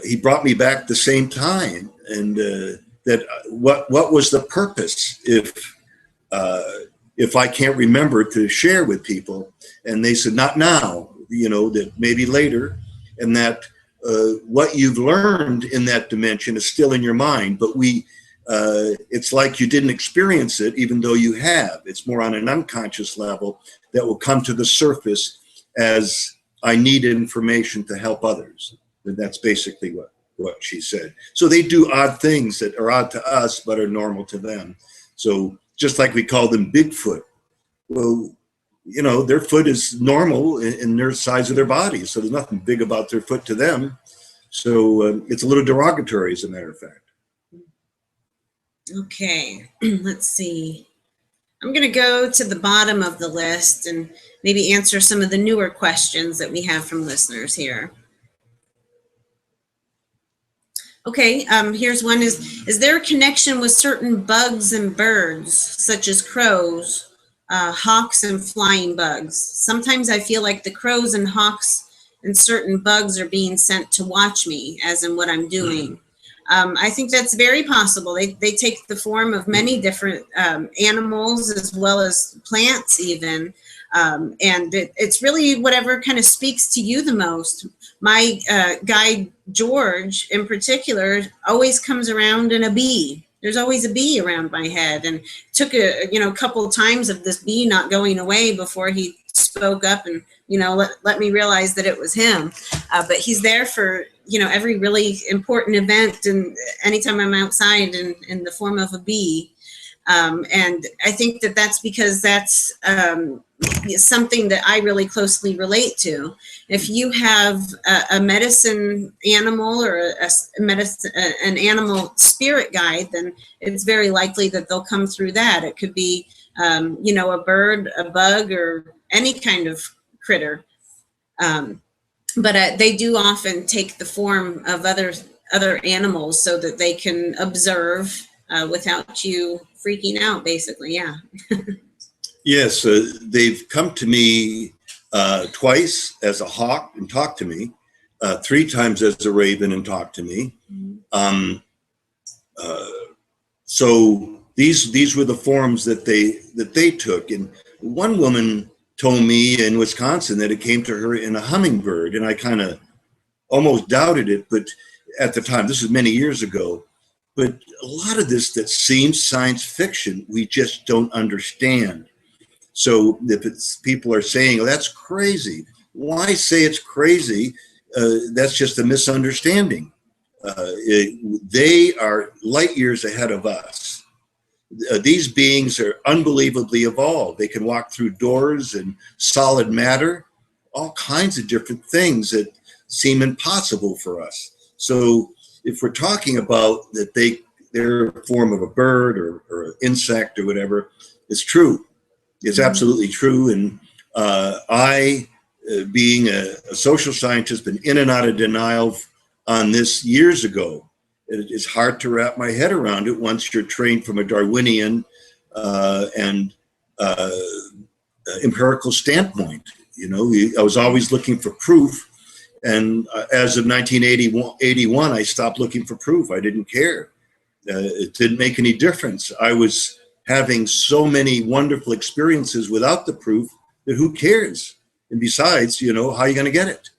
he brought me back the same time? And that what was the purpose if I can't remember to share with people? And they said, not now, that maybe later, and that what you've learned in that dimension is still in your mind, but it's like you didn't experience it, even though you have. It's more on an unconscious level that will come to the surface as I need information to help others. And that's basically what she said. So they do odd things that are odd to us, but are normal to them. So just like we call them Bigfoot. Well, their foot is normal in their size of their body. So there's nothing big about their foot to them. So it's a little derogatory, as a matter of fact. Okay, let's see. I'm going to go to the bottom of the list and maybe answer some of the newer questions that we have from listeners here. Okay, here's one. Is there a connection with certain bugs and birds, such as crows, hawks and flying bugs. Sometimes I feel like the crows and hawks and certain bugs are being sent to watch me, as in what I'm doing. I think that's very possible. They take the form of many different animals as well as plants even. And it's really whatever kind of speaks to you the most. My guide, George, in particular, always comes around in a bee. There's always a bee around my head, and it took a couple of times of this bee not going away before he spoke up and let me realize that it was him. But he's there for every really important event, and anytime I'm outside in the form of a bee. And I think that that's because that's something that I really closely relate to. If you have a medicine animal or an animal spirit guide, then it's very likely that they'll come through that. It could be, a bird, a bug, or any kind of critter. But they do often take the form of other animals so that they can observe without you freaking out, basically. Yeah. Yes, they've come to me twice as a hawk and talked to me, 3 times as a raven and talked to me. So these were the forms that they took. And one woman told me in Wisconsin that it came to her in a hummingbird, and I kind of almost doubted it, but at the time, this is many years ago. But a lot of this that seems science fiction, we just don't understand. So if people are saying, "Oh, that's crazy," why say it's crazy? That's just a misunderstanding. They are light years ahead of us. These beings are unbelievably evolved. They can walk through doors and solid matter, all kinds of different things that seem impossible for us. So if we're talking about that they're a form of a bird or an insect or whatever, it's true. It's absolutely true. And I, being a social scientist, been in and out of denial on this years ago. It's hard to wrap my head around it once you're trained from a Darwinian and empirical standpoint. I was always looking for proof. And as of 1981, I stopped looking for proof. I didn't care. It didn't make any difference. I was having so many wonderful experiences without the proof that who cares? And besides, how are you going to get it?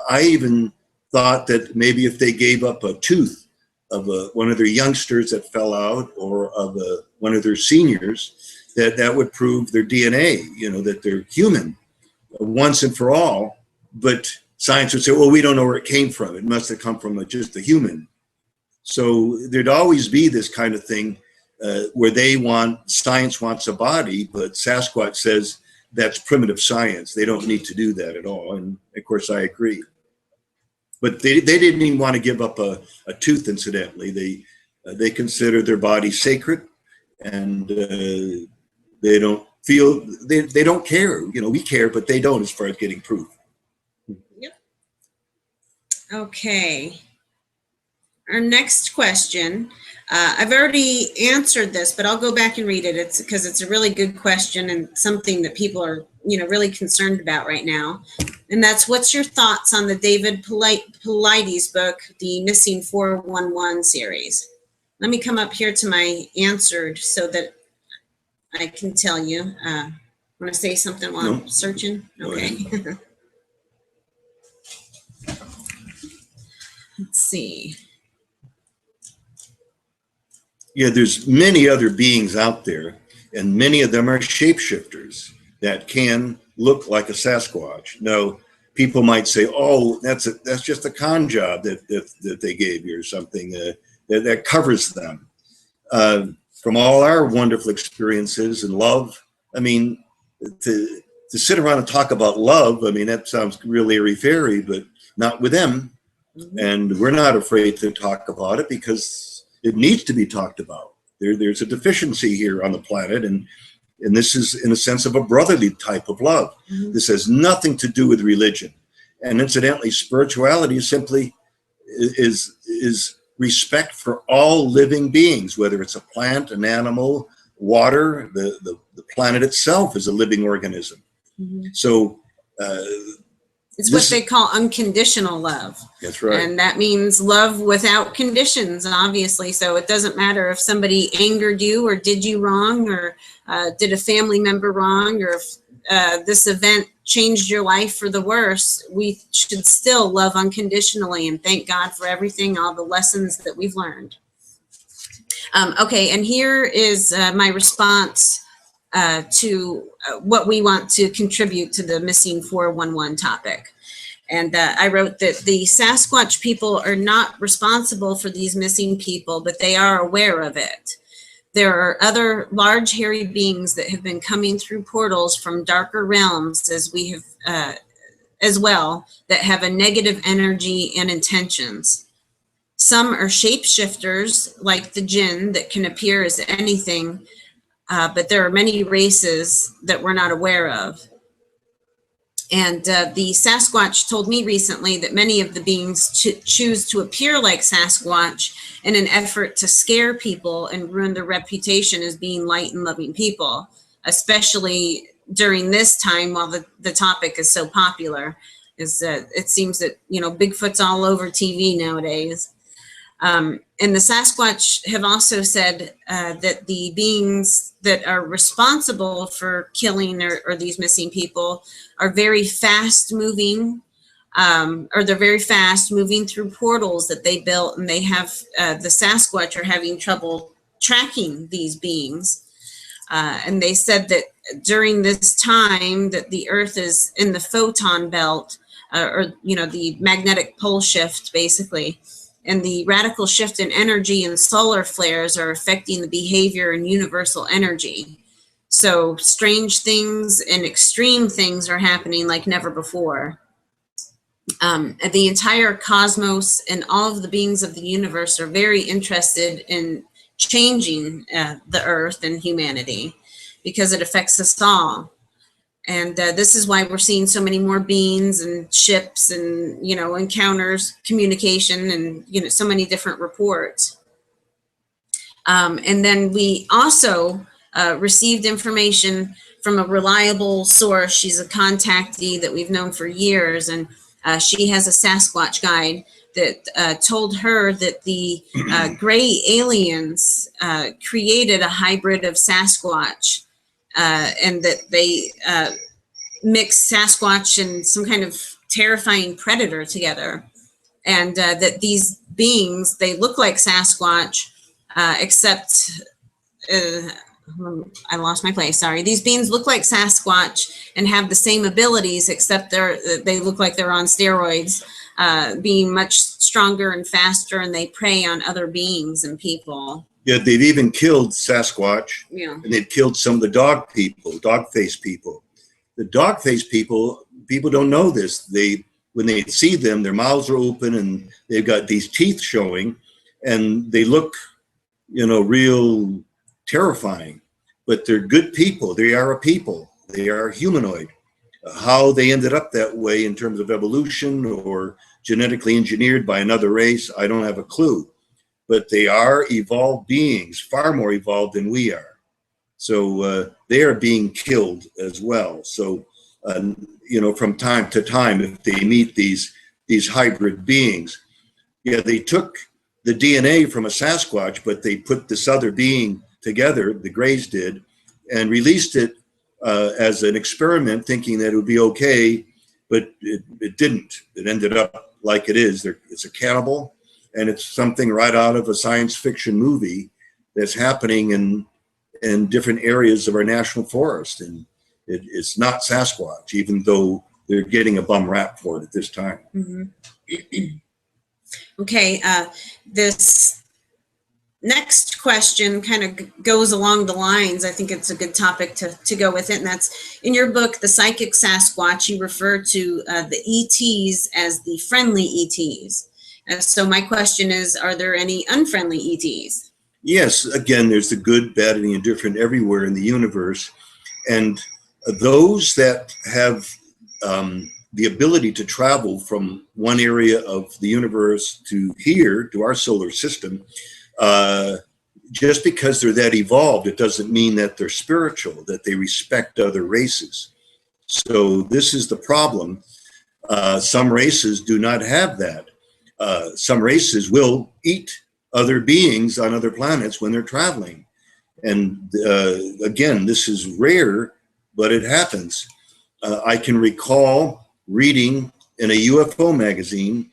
I even thought that maybe if they gave up a tooth of one of their youngsters that fell out, or of one of their seniors, that would prove their DNA, that they're human once and for all. But science would say, well, we don't know where it came from. It must have come from just a human. So there'd always be this kind of thing where science wants a body, but Sasquatch says that's primitive science. They don't need to do that at all. And of course, I agree. But they didn't even want to give up a tooth, incidentally. They consider their body sacred, and they don't feel, they don't care. We care, but they don't as far as getting proof. Yep. Okay. Our next question, I've already answered this, but I'll go back and read it. It's because it's a really good question and something that people are, really concerned about right now. And that's, what's your thoughts on the David Paulides book, the Missing 411 series? Let me come up here to my answered so that I can tell you. Want to say something while I'm searching? Okay. Let's see. Yeah, there's many other beings out there, and many of them are shapeshifters that can look like a Sasquatch. Now, people might say, "Oh, that's just a con job that they gave you, or something that covers them." From all our wonderful experiences and love, I mean, to sit around and talk about love, I mean, that sounds really airy-fairy, but not with them. And we're not afraid to talk about it because it needs to be talked about. There's a deficiency here on the planet, and this is in a sense of a brotherly type of love. This has nothing to do with religion. And incidentally, spirituality simply is respect for all living beings, whether it's a plant, an animal, water, the planet itself is a living organism. Mm-hmm. So it's what they call unconditional love. That's right. And that means love without conditions, obviously. So it doesn't matter if somebody angered you or did you wrong, or did a family member wrong, or if this event changed your life for the worse. We should still love unconditionally and thank God for everything, all the lessons that we've learned. Okay, and here is my response to what we want to contribute to the missing 411 topic. And I wrote that the Sasquatch people are not responsible for these missing people, but they are aware of it. There are other large hairy beings that have been coming through portals from darker realms, as we have as well, that have a negative energy and intentions. Some are shapeshifters, like the jinn, that can appear as anything, but there are many races that we're not aware of. And the Sasquatch told me recently that many of the beings choose to appear like Sasquatch in an effort to scare people and ruin their reputation as being light and loving people, especially during this time while the topic is so popular. It seems that, you know, Bigfoot's all over TV nowadays. And the Sasquatch have also said that the beings that are responsible for killing or these missing people are very fast moving, or they're very fast moving through portals that they built, and they have, the Sasquatch are having trouble tracking these beings. And they said that during this time that the Earth is in the photon belt, or, you know, the magnetic pole shift, basically. And the radical shift in energy and solar flares are affecting the behavior and universal energy. So strange things and extreme things are happening like never before. The entire cosmos and all of the beings of the universe are very interested in changing the Earth and humanity, because it affects us all. And this is why we're seeing so many more beings and ships and, you know, encounters, communication, and, you know, so many different reports. And then we also received information from a reliable source. She's a contactee that we've known for years, and she has a Sasquatch guide that told her that the gray aliens created a hybrid of Sasquatch. And that they mix Sasquatch and some kind of terrifying predator together. And that these beings, they look like Sasquatch, except, I lost my place, sorry. These beings look like Sasquatch and have the same abilities, except they look like they're on steroids, being much stronger and faster, and they prey on other beings and people. Yeah, they've even killed Sasquatch, Yeah. And they've killed some of the dog-faced people. The dog-faced people don't know this. When they see them, their mouths are open and they've got these teeth showing, and they look, you know, real terrifying. But they're good people. They are a people. They are humanoid. How they ended up that way in terms of evolution or genetically engineered by another race, I don't have a clue. But they are evolved beings, far more evolved than we are. So they are being killed as well. So, you know, from time to time, if they meet these hybrid beings, yeah, they took the DNA from a Sasquatch, but they put this other being together, the Greys did, and released it as an experiment, thinking that it would be okay, but it didn't. It ended up like it is. It's a cannibal. And it's something right out of a science fiction movie that's happening in different areas of our national forest. And it's not Sasquatch, even though they're getting a bum rap for it at this time. Mm-hmm. Okay, this next question kind of goes along the lines. I think it's a good topic to go with it. And that's, in your book, The Psychic Sasquatch, you refer to the ETs as the friendly ETs. So my question is, are there any unfriendly ETs? Yes, again, there's the good, bad, and the indifferent everywhere in the universe. And those that have the ability to travel from one area of the universe to here, to our solar system, just because they're that evolved, it doesn't mean that they're spiritual, that they respect other races. So this is the problem. Some races do not have that. Some races will eat other beings on other planets when they're traveling. And again, this is rare, but it happens. I can recall reading in a UFO magazine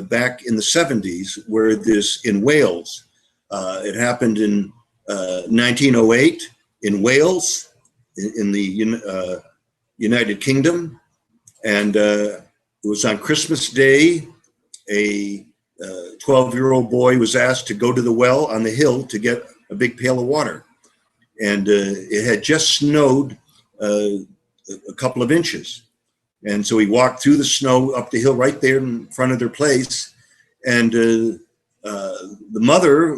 back in the 70s, where this in Wales, it happened in 1908 in Wales, in the United Kingdom. And it was on Christmas Day. A 12-year-old boy was asked to go to the well on the hill to get a big pail of water. And it had just snowed a couple of inches. And so he walked through the snow up the hill right there in front of their place. And the mother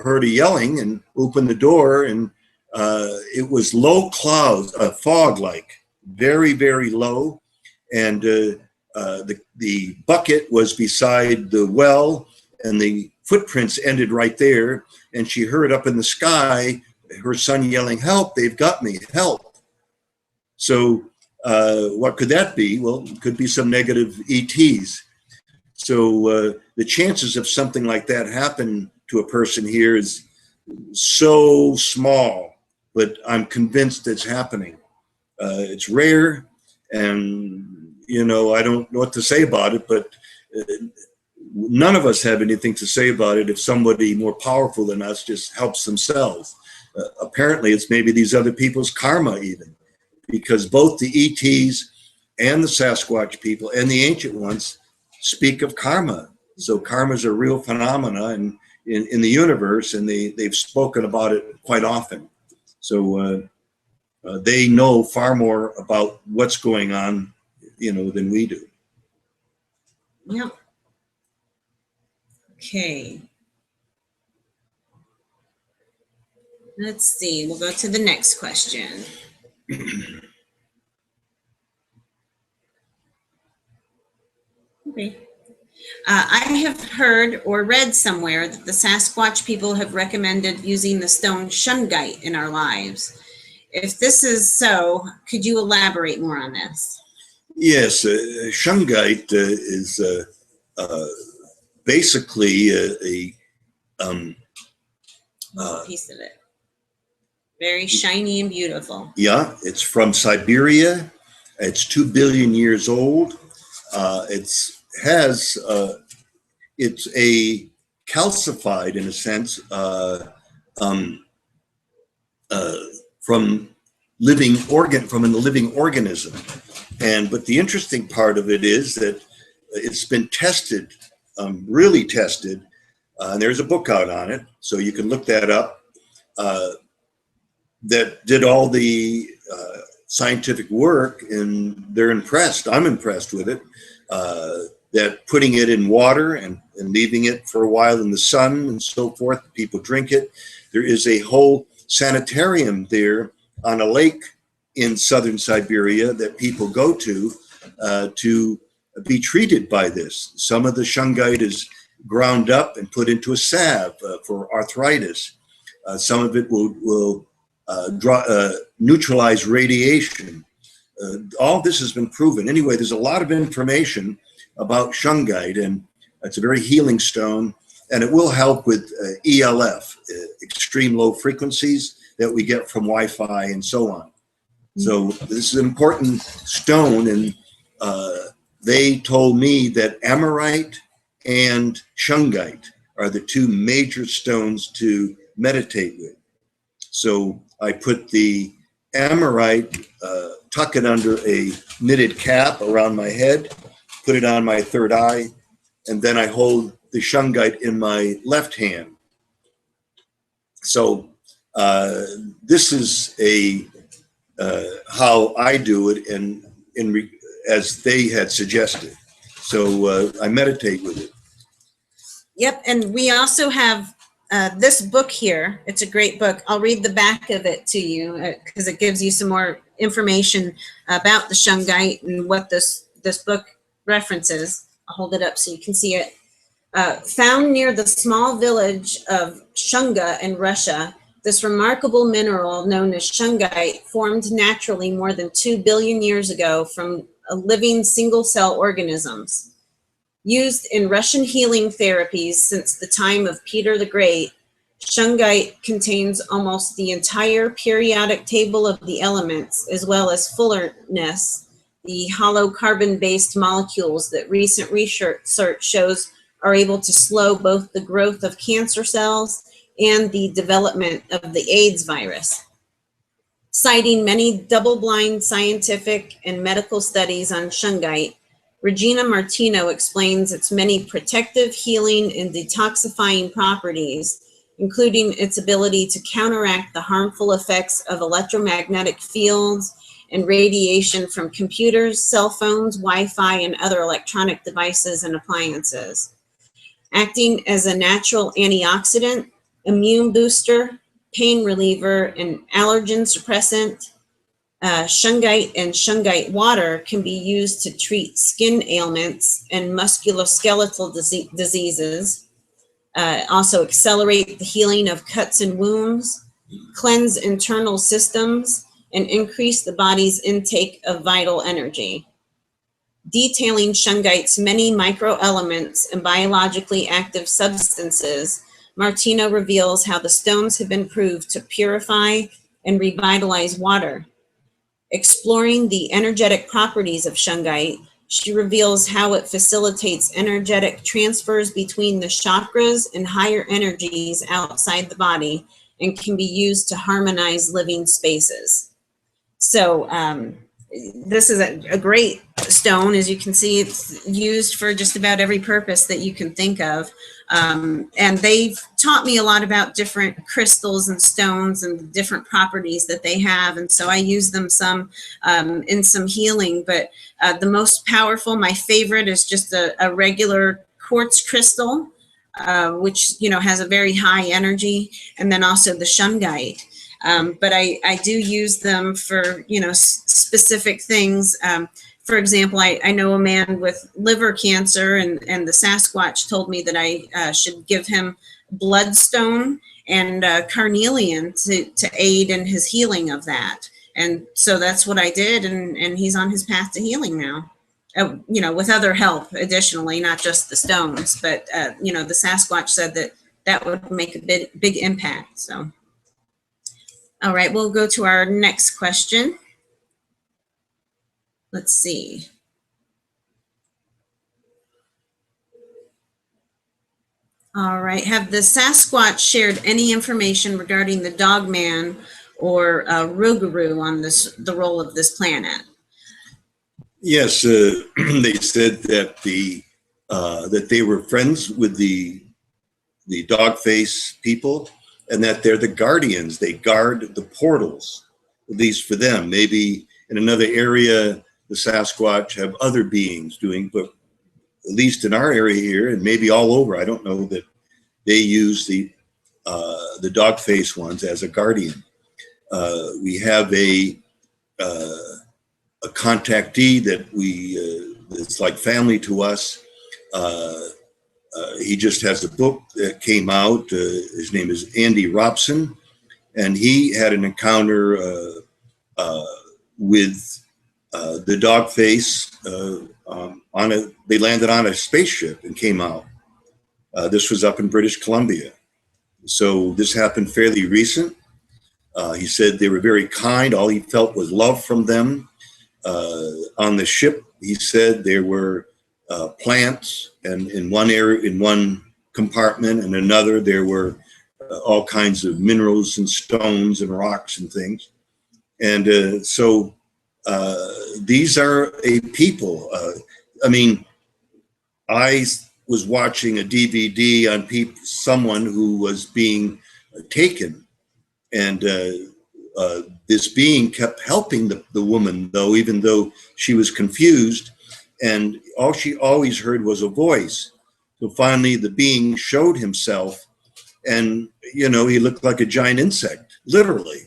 heard a yelling and opened the door, and it was low clouds, fog-like, very, very low. And the bucket was beside the well, and the footprints ended right there. And she heard up in the sky her son yelling, "Help, they've got me, help." So what could that be? Well, it could be some negative ETs. So the chances of something like that happen to a person here is so small, but I'm convinced it's happening. It's rare, and you know, I don't know what to say about it, but none of us have anything to say about it if somebody more powerful than us just helps themselves. Apparently, it's maybe these other people's karma even, because both the ETs and the Sasquatch people and the ancient ones speak of karma. So karma is a real phenomena in the universe, and they've spoken about it quite often. So they know far more about what's going on, you know, than we do. Yep. Okay. Let's see. We'll go to the next question. Okay. I have heard or read somewhere that the Sasquatch people have recommended using the stone shungite in our lives. If this is so, could you elaborate more on this? Yes, shungite is basically a piece of it. Very shiny and beautiful. Yeah, it's from Siberia. It's 2 billion years old. It's a calcified, in a sense, from a living organism. But the interesting part of it is that it's been tested, really tested. And there's a book out on it, so you can look that up. That did all the scientific work, and they're impressed. I'm impressed with it. That putting it in water and leaving it for a while in the sun and so forth, people drink it. There is a whole sanitarium there on a lake in southern Siberia that people go to be treated by this. Some of the shungite is ground up and put into a salve for arthritis. Some of it will neutralize radiation. All this has been proven. Anyway, there's a lot of information about shungite, and it's a very healing stone, and it will help with ELF, extreme low frequencies that we get from Wi-Fi and so on. So this is an important stone, and they told me that Amorite and shungite are the two major stones to meditate with. So I put the Amorite, tuck it under a knitted cap around my head, put it on my third eye, and then I hold the shungite in my left hand. So this is how I do it, and as they had suggested. So I meditate with it. Yep, and we also have this book here. It's a great book. I'll read the back of it to you because it gives you some more information about the shungite and what this book references. I'll hold it up so you can see it. Found near the small village of Shunga in Russia, this remarkable mineral known as shungite formed naturally more than 2 billion years ago from living single-cell organisms. Used in Russian healing therapies since the time of Peter the Great, shungite contains almost the entire periodic table of the elements, as well as fullerness, the hollow carbon-based molecules that recent research shows are able to slow both the growth of cancer cells and the development of the AIDS virus. Citing many double-blind scientific and medical studies on shungite, Regina Martino explains its many protective, healing, and detoxifying properties, including its ability to counteract the harmful effects of electromagnetic fields and radiation from computers, cell phones, Wi-Fi, and other electronic devices and appliances. Acting as a natural antioxidant, immune booster, pain reliever, and allergen suppressant, shungite and shungite water can be used to treat skin ailments and musculoskeletal diseases, also accelerate the healing of cuts and wounds, cleanse internal systems, and increase the body's intake of vital energy. Detailing shungite's many microelements and biologically active substances, Martino reveals how the stones have been proved to purify and revitalize water. Exploring the energetic properties of shungite, she reveals how it facilitates energetic transfers between the chakras and higher energies outside the body and can be used to harmonize living spaces. So this is a great stone. As you can see, it's used for just about every purpose that you can think of. And they've taught me a lot about different crystals and stones and the different properties that they have. And so I use them some in some healing, but the most powerful, my favorite, is just a regular quartz crystal, which, you know, has a very high energy, and then also the shungite. But I do use them for, you know, specific things. For example, I know a man with liver cancer, and the Sasquatch told me that I should give him bloodstone and carnelian to aid in his healing of that. And so that's what I did, and he's on his path to healing now. You know, with other help additionally, not just the stones, but you know, the Sasquatch said that would make a big impact. So. All right, we'll go to our next question. Let's see. All right, have the Sasquatch shared any information regarding the Dog Man or Rougarou on the role of this planet? Yes, they said that that they were friends with the dog face people, and that they're the guardians. They guard the portals, at least for them. Maybe in another area, the Sasquatch have other beings doing, but at least in our area here, and maybe all over, I don't know, that they use the dog face ones as a guardian. We have a contactee that it's like family to us. He just has a book that came out. His name is Andy Robson, and he had an encounter with the dog face they landed on a spaceship and came out. This was up in British Columbia. So this happened fairly recent. He said they were very kind. All he felt was love from them. On the ship, he said there were plants, and in one area, in one compartment, and another there were all kinds of minerals and stones and rocks and things. And so these are a people. I mean, I was watching a DVD on someone who was being taken, and this being kept helping the woman, though, even though she was confused, and all she always heard was a voice. So finally the being showed himself, and, you know, he looked like a giant insect, literally.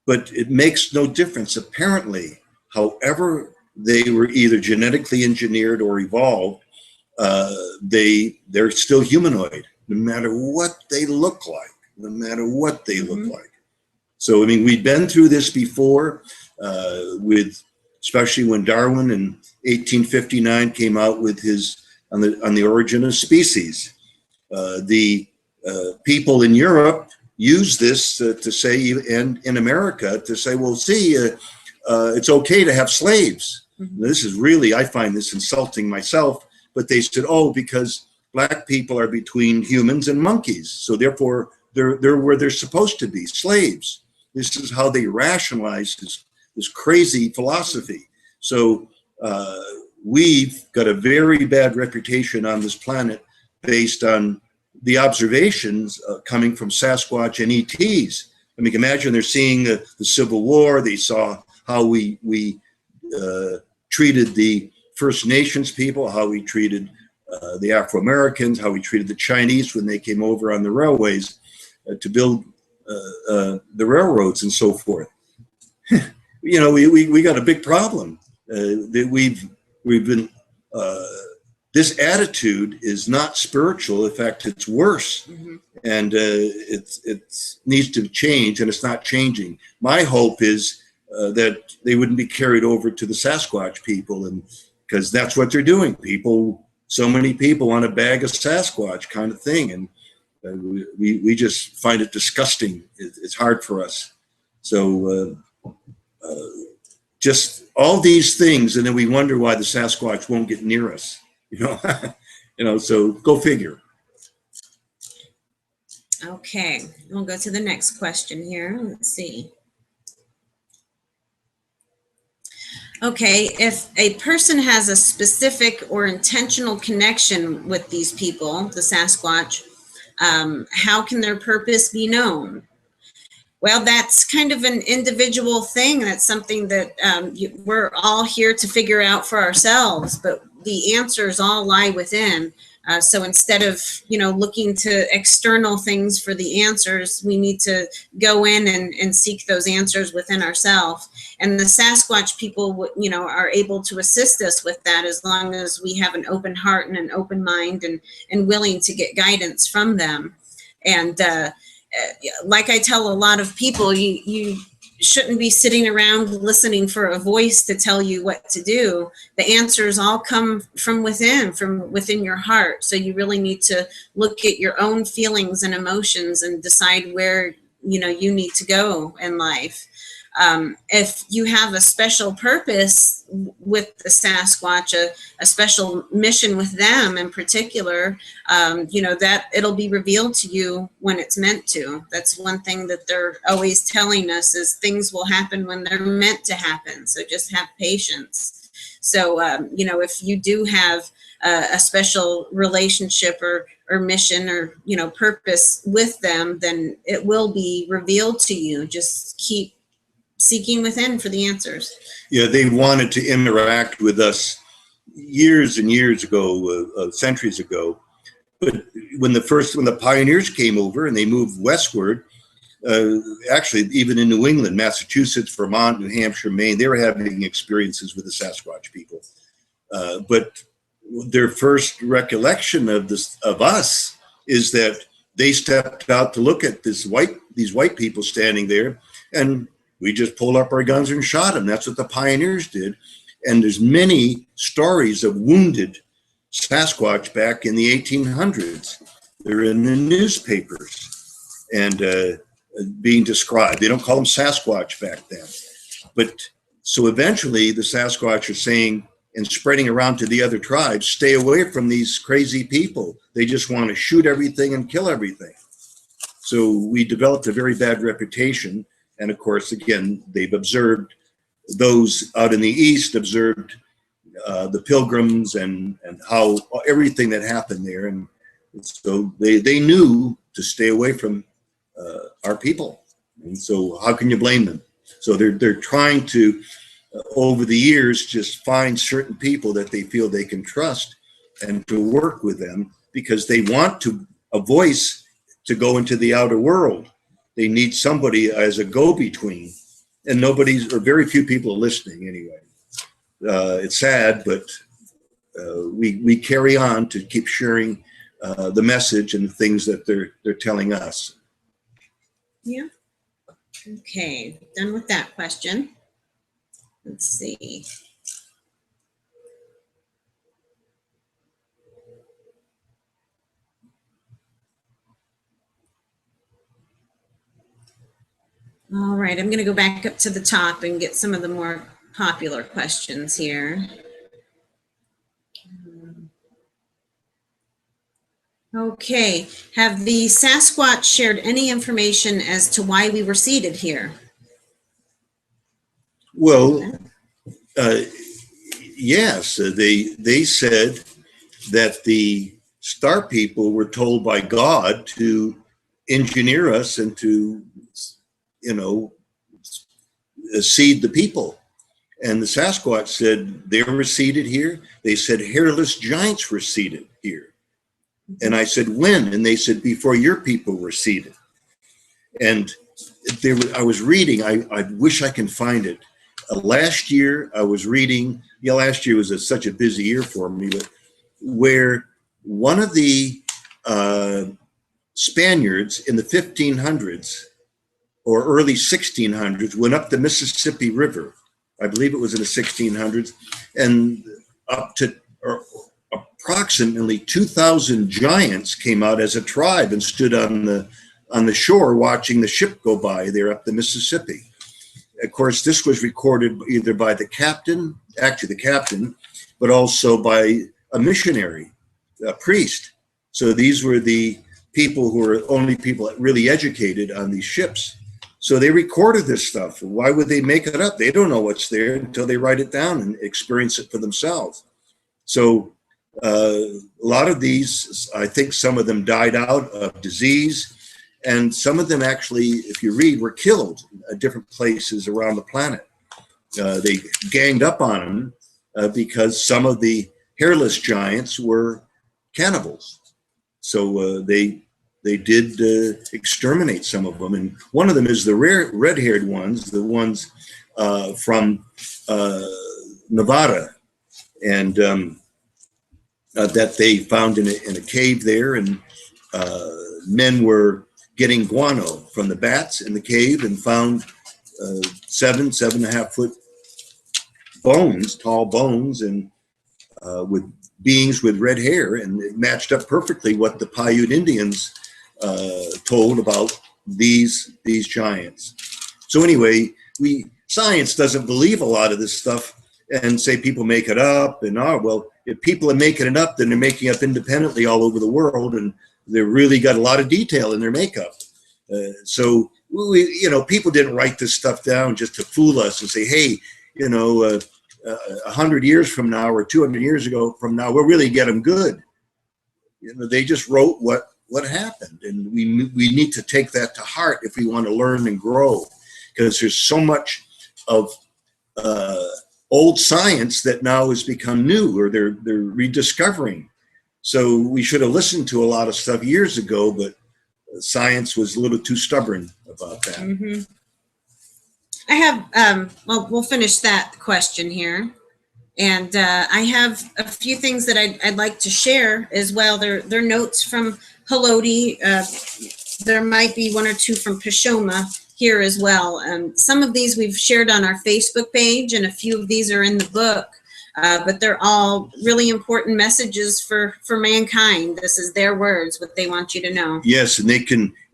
But it makes no difference. Apparently, however they were either genetically engineered or evolved, they're still humanoid, no matter what they look like, no matter what they look like. So, I mean, we'd been through this before especially when Darwin in 1859 came out with his on the origin of species. The people in Europe use this to say, and in America to say, well, see, it's okay to have slaves. This is really, I find this insulting myself, but they said, oh, because black people are between humans and monkeys, so therefore they're where they're supposed to be, slaves. This is how they rationalize this crazy philosophy. So we've got a very bad reputation on this planet based on the observations coming from Sasquatch and ETs. I mean, imagine they're seeing the Civil War. They saw how we treated the First Nations people, how we treated the Afro-Americans, how we treated the Chinese when they came over on the railways to build the railroads and so forth. You know, we got a big problem. That we've been, this attitude is not spiritual. In fact, it's worse. And it needs to change, and it's not changing. My hope is that they wouldn't be carried over to the Sasquatch people, and because that's what they're doing. So many people want a bag of Sasquatch kind of thing, and we just find it disgusting. It's hard for us. So just all these things, and then we wonder why the Sasquatch won't get near us. You know, so go figure. Okay, we'll go to the next question here. Let's see. Okay, if a person has a specific or intentional connection with these people, the Sasquatch, how can their purpose be known? Well, that's kind of an individual thing. That's something that we're all here to figure out for ourselves, but the answers all lie within. So instead of, looking to external things for the answers, we need to go in and seek those answers within ourselves. And the Sasquatch people, are able to assist us with that as long as we have an open heart and an open mind and willing to get guidance from them. And like I tell a lot of people, you shouldn't be sitting around listening for a voice to tell you what to do. The answers all come from within your heart. So you really need to look at your own feelings and emotions and decide where you need to go in life. If you have a special purpose with the Sasquatch, a special mission with them in particular, that it'll be revealed to you when it's meant to. That's one thing that they're always telling us, is things will happen when they're meant to happen. So just have patience. So, if you do have a special relationship or mission or, purpose with them, then it will be revealed to you. Just keep seeking within for the answers. Yeah, they wanted to interact with us years and years ago, centuries ago. But when the pioneers came over and they moved westward, actually even in New England, Massachusetts, Vermont, New Hampshire, Maine, they were having experiences with the Sasquatch people. But their first recollection of us is that they stepped out to look at these white people standing there, and we just pulled up our guns and shot them. That's what the pioneers did. And there's many stories of wounded Sasquatch back in the 1800s. They're in the newspapers and being described. They don't call them Sasquatch back then. But so eventually the Sasquatch are saying and spreading around to the other tribes, stay away from these crazy people. They just want to shoot everything and kill everything. So we developed a very bad reputation. And of course, again, they've observed, those out in the East observed the pilgrims and how everything that happened there. And so they knew to stay away from our people. And so how can you blame them? So they're trying to, over the years, just find certain people that they feel they can trust and to work with them, because they want a voice to go into the outer world. They need somebody as a go-between, and very few people are listening anyway. It's sad, but we carry on to keep sharing the message and the things that they're telling us. Yeah. Okay, done with that question. Let's see. All right, I'm going to go back up to the top and get some of the more popular questions here. Okay, have the Sasquatch shared any information as to why we were seated here? Well, yes, they said that the star people were told by God to engineer us and to, seed the people. And the Sasquatch said they were seated here. They said hairless giants were seated here. And I said, when? And they said, before your people were seated. And I was reading, I wish I can find it. Last year, I was reading, last year was such a busy year for me, but where one of the Spaniards in the 1500s or early 1600s went up the Mississippi River. I believe it was in the 1600s, and up to approximately 2,000 giants came out as a tribe and stood on the shore watching the ship go by there up the Mississippi. Of course, this was recorded either by the captain, but also by a missionary, a priest. So these were the people who were only people really educated on these ships. So they recorded this stuff. Why would they make it up? They don't know what's there until they write it down and experience it for themselves. So a lot of these, I think some of them died out of disease, and some of them actually, if you read, were killed at different places around the planet. They ganged up on them because some of the hairless giants were cannibals. So they did exterminate some of them. And one of them is the red-haired ones, the ones from Nevada, and that they found in a cave there. And men were getting guano from the bats in the cave and found 7.5 foot bones, tall bones, and with beings with red hair, and it matched up perfectly what the Paiute Indians told about these giants. So anyway, science doesn't believe a lot of this stuff and say people make it up. And well, if people are making it up, then they're making up independently all over the world, and they really got a lot of detail in their makeup. So people didn't write this stuff down just to fool us and say, hey, 100 years from now or 200 years ago from now, we'll really get them good. They just wrote what happened, and we need to take that to heart if we want to learn and grow, because there's so much of old science that now has become new, or they're rediscovering. So we should have listened to a lot of stuff years ago, but science was a little too stubborn about that. Mm-hmm. I have, well, we'll finish that question here. And I have a few things that I'd like to share as well. They're notes from Haloti. There might be one or two from Peshoma here as well. Some of these we've shared on our Facebook page, and a few of these are in the book. But they're all really important messages for mankind. This is their words, what they want you to know. Yes, and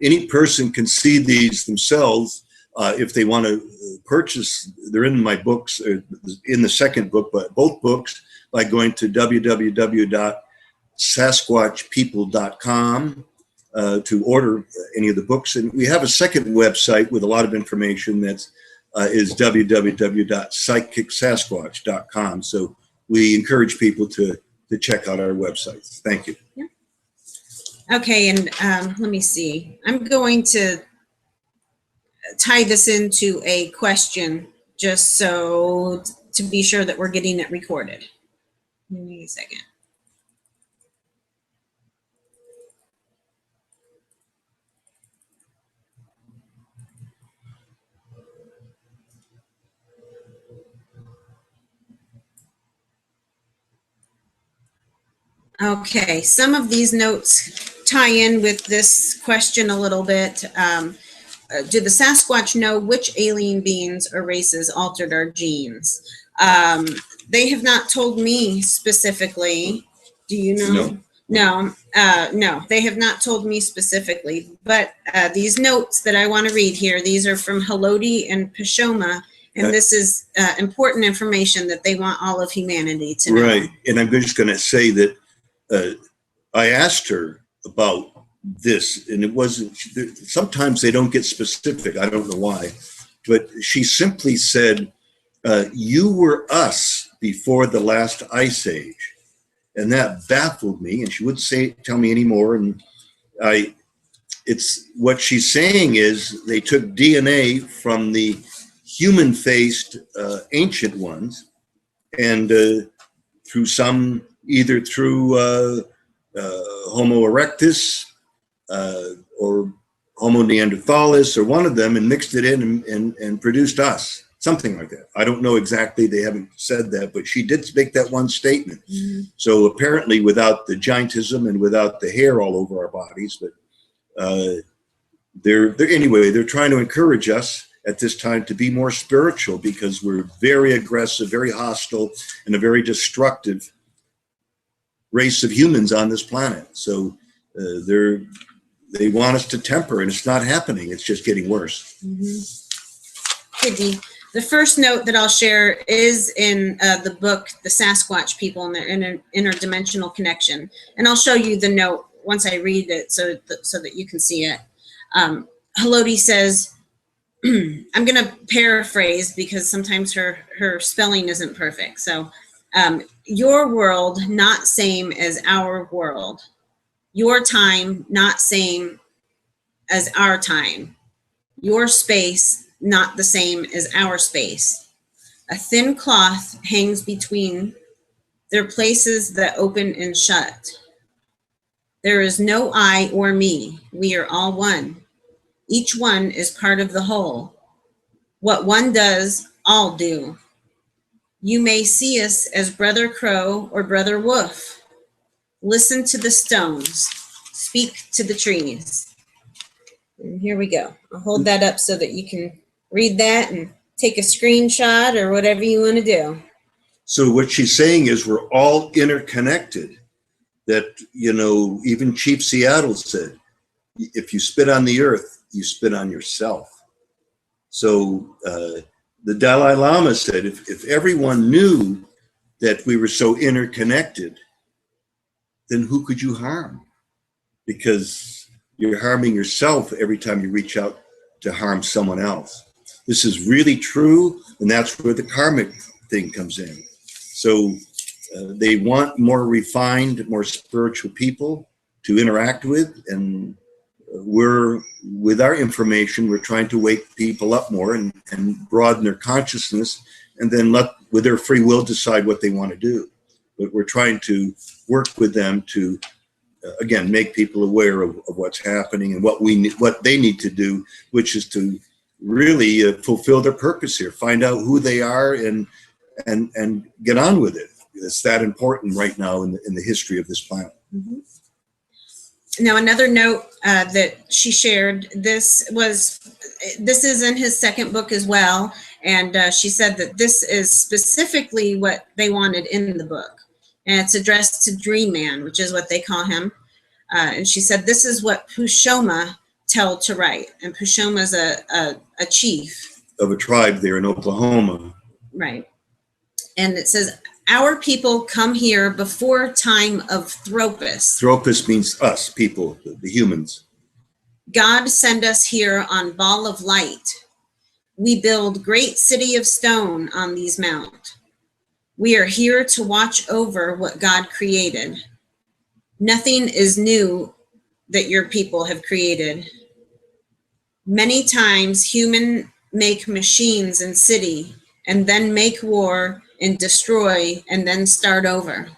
any person can see these themselves if they want to purchase. They're in my books, in the second book, but both books, by going to www.sasquatchpeople.com to order any of the books. And we have a second website with a lot of information that's is www.psychicsasquatch.com. So we encourage people to check out our websites. Thank you. Yeah. Okay, and let me see. I'm going to tie this into a question just so to be sure that we're getting it recorded. Give me a second. Okay, some of these notes tie in with this question a little bit. Do the Sasquatch know which alien beings or races altered our genes? They have not told me specifically. Do you know? No. No, they have not told me specifically. But these notes that I want to read here, these are from Haloti and Pashoma, and this is important information that they want all of humanity to know. Right, and I'm just going to say that I asked her about this, and it wasn't, sometimes they don't get specific, I don't know why, but she simply said, you were us before the last ice age. And that baffled me, and she wouldn't tell me anymore. And it's what she's saying is they took DNA from the human-faced ancient ones, and through some, either through Homo erectus or Homo neanderthalis, or one of them, and mixed it in and produced us, something like that. I don't know exactly, they haven't said that, but she did make that one statement. Mm-hmm. So apparently without the giantism and without the hair all over our bodies, but they're trying to encourage us at this time to be more spiritual, because we're very aggressive, very hostile, and a very destructive race of humans on this planet. So they want us to temper, and it's not happening. It's just getting worse. Mm-hmm. Okay, the first note that I'll share is in the book, The Sasquatch People and Their Interdimensional Connection. And I'll show you the note once I read it so that you can see it. Haloti says, I'm going to paraphrase because sometimes her spelling isn't perfect. So, your world, not same as our world. Your time, not same as our time. Your space, not the same as our space. A thin cloth hangs between their places that open and shut. There is no I or me. We are all one. Each one is part of the whole. What one does, all do. You may see us as Brother Crow or Brother Wolf. Listen to the stones. Speak to the trees. And here we go. I'll hold that up so that you can read that and take a screenshot or whatever you want to do. So what she's saying is we're all interconnected. That, even Chief Seattle said, if you spit on the earth, you spit on yourself. So the Dalai Lama said, if everyone knew that we were so interconnected, then who could you harm? Because you're harming yourself every time you reach out to harm someone else. This is really true, and that's where the karmic thing comes in. So they want more refined, more spiritual people to interact with, and with our information, we're trying to wake people up more and broaden their consciousness, and then with their free will, decide what they want to do. But we're trying to work with them to, again, make people aware of what's happening and what they need to do, which is to really fulfill their purpose here, find out who they are, and get on with it. It's that important right now in the history of this planet. Mm-hmm. Now, another note that she shared, this is in his second book as well, and she said that this is specifically what they wanted in the book, and it's addressed to Dream Man, which is what they call him. And she said this is what Pashoma tell to write, and Pashoma is a chief of a tribe there in Oklahoma. Right, and it says, our people come here before time of Thropus. Thropus means us, people, the humans. God send us here on ball of light. We build great city of stone on these mount. We are here to watch over what God created. Nothing is new that your people have created. Many times human make machines and city, and then make war and destroy, and then start over.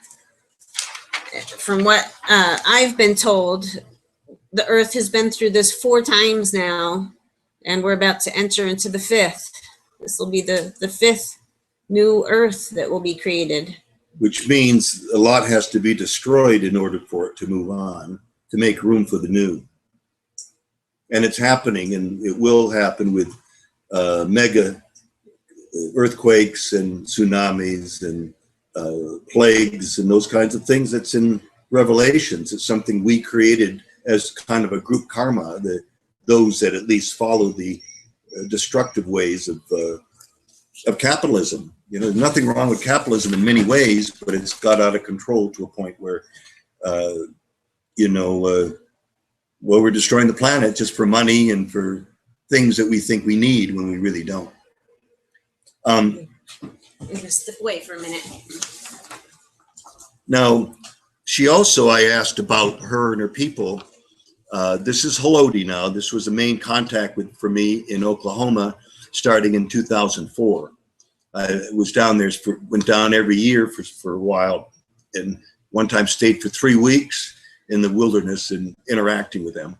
From what I've been told, the earth has been through this 4 times now, and we're about to enter into the 5th. This will be the 5th new earth that will be created. which means a lot has to be destroyed in order for it to move on, to make room for the new. And it's happening, and it will happen with mega earthquakes and tsunamis and plagues and those kinds of things. That's in Revelations. It's something we created as kind of a group karma, those that at least follow the destructive ways of capitalism. You know, there's nothing wrong with capitalism in many ways, but it's got out of control to a point where, well, we're destroying the planet just for money and for things that we think we need when we really don't. I'm gonna step away for a minute. Now, I asked about her and her people. This is Haloti now. This was the main contact for me in Oklahoma starting in 2004. I was down there, went down every year for a while, and one time stayed for 3 weeks in the wilderness and interacting with them.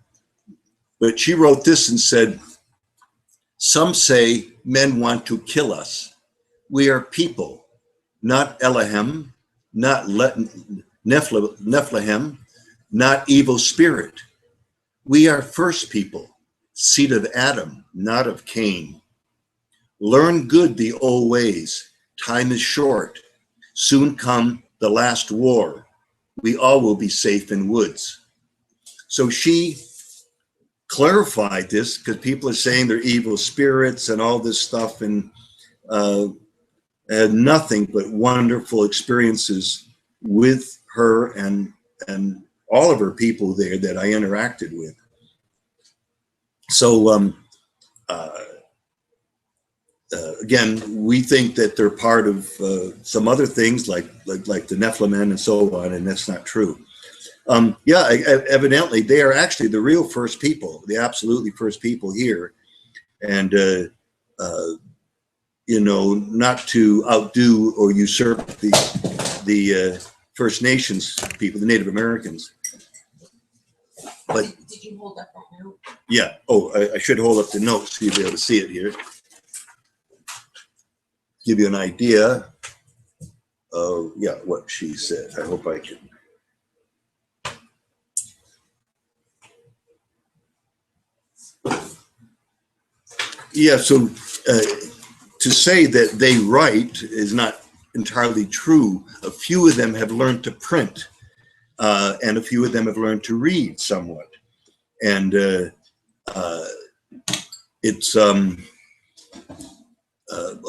But she wrote this and said, "Some say men want to kill us. We are people, not Elohim, not Nephilim, not evil spirit. We are first people, seed of Adam, not of Cain. Learn good the old ways. Time is short. Soon come the last war. We all will be safe in woods." So she clarified this, because people are saying they're evil spirits and all this stuff, and had nothing but wonderful experiences with her and all of her people there that I interacted with. So again, we think that they're part of some other things like the Nephilim and so on, and that's not true. Evidently they are actually the real first people, the absolutely first people here, and not to outdo or usurp the First Nations people, the Native Americans. But did you hold up that note? Yeah. Oh, I should hold up the note so you'll be able to see it here. Give you an idea of what she said. I hope I can. Yeah. So to say that they write is not entirely true. A few of them have learned to print, and a few of them have learned to read somewhat. And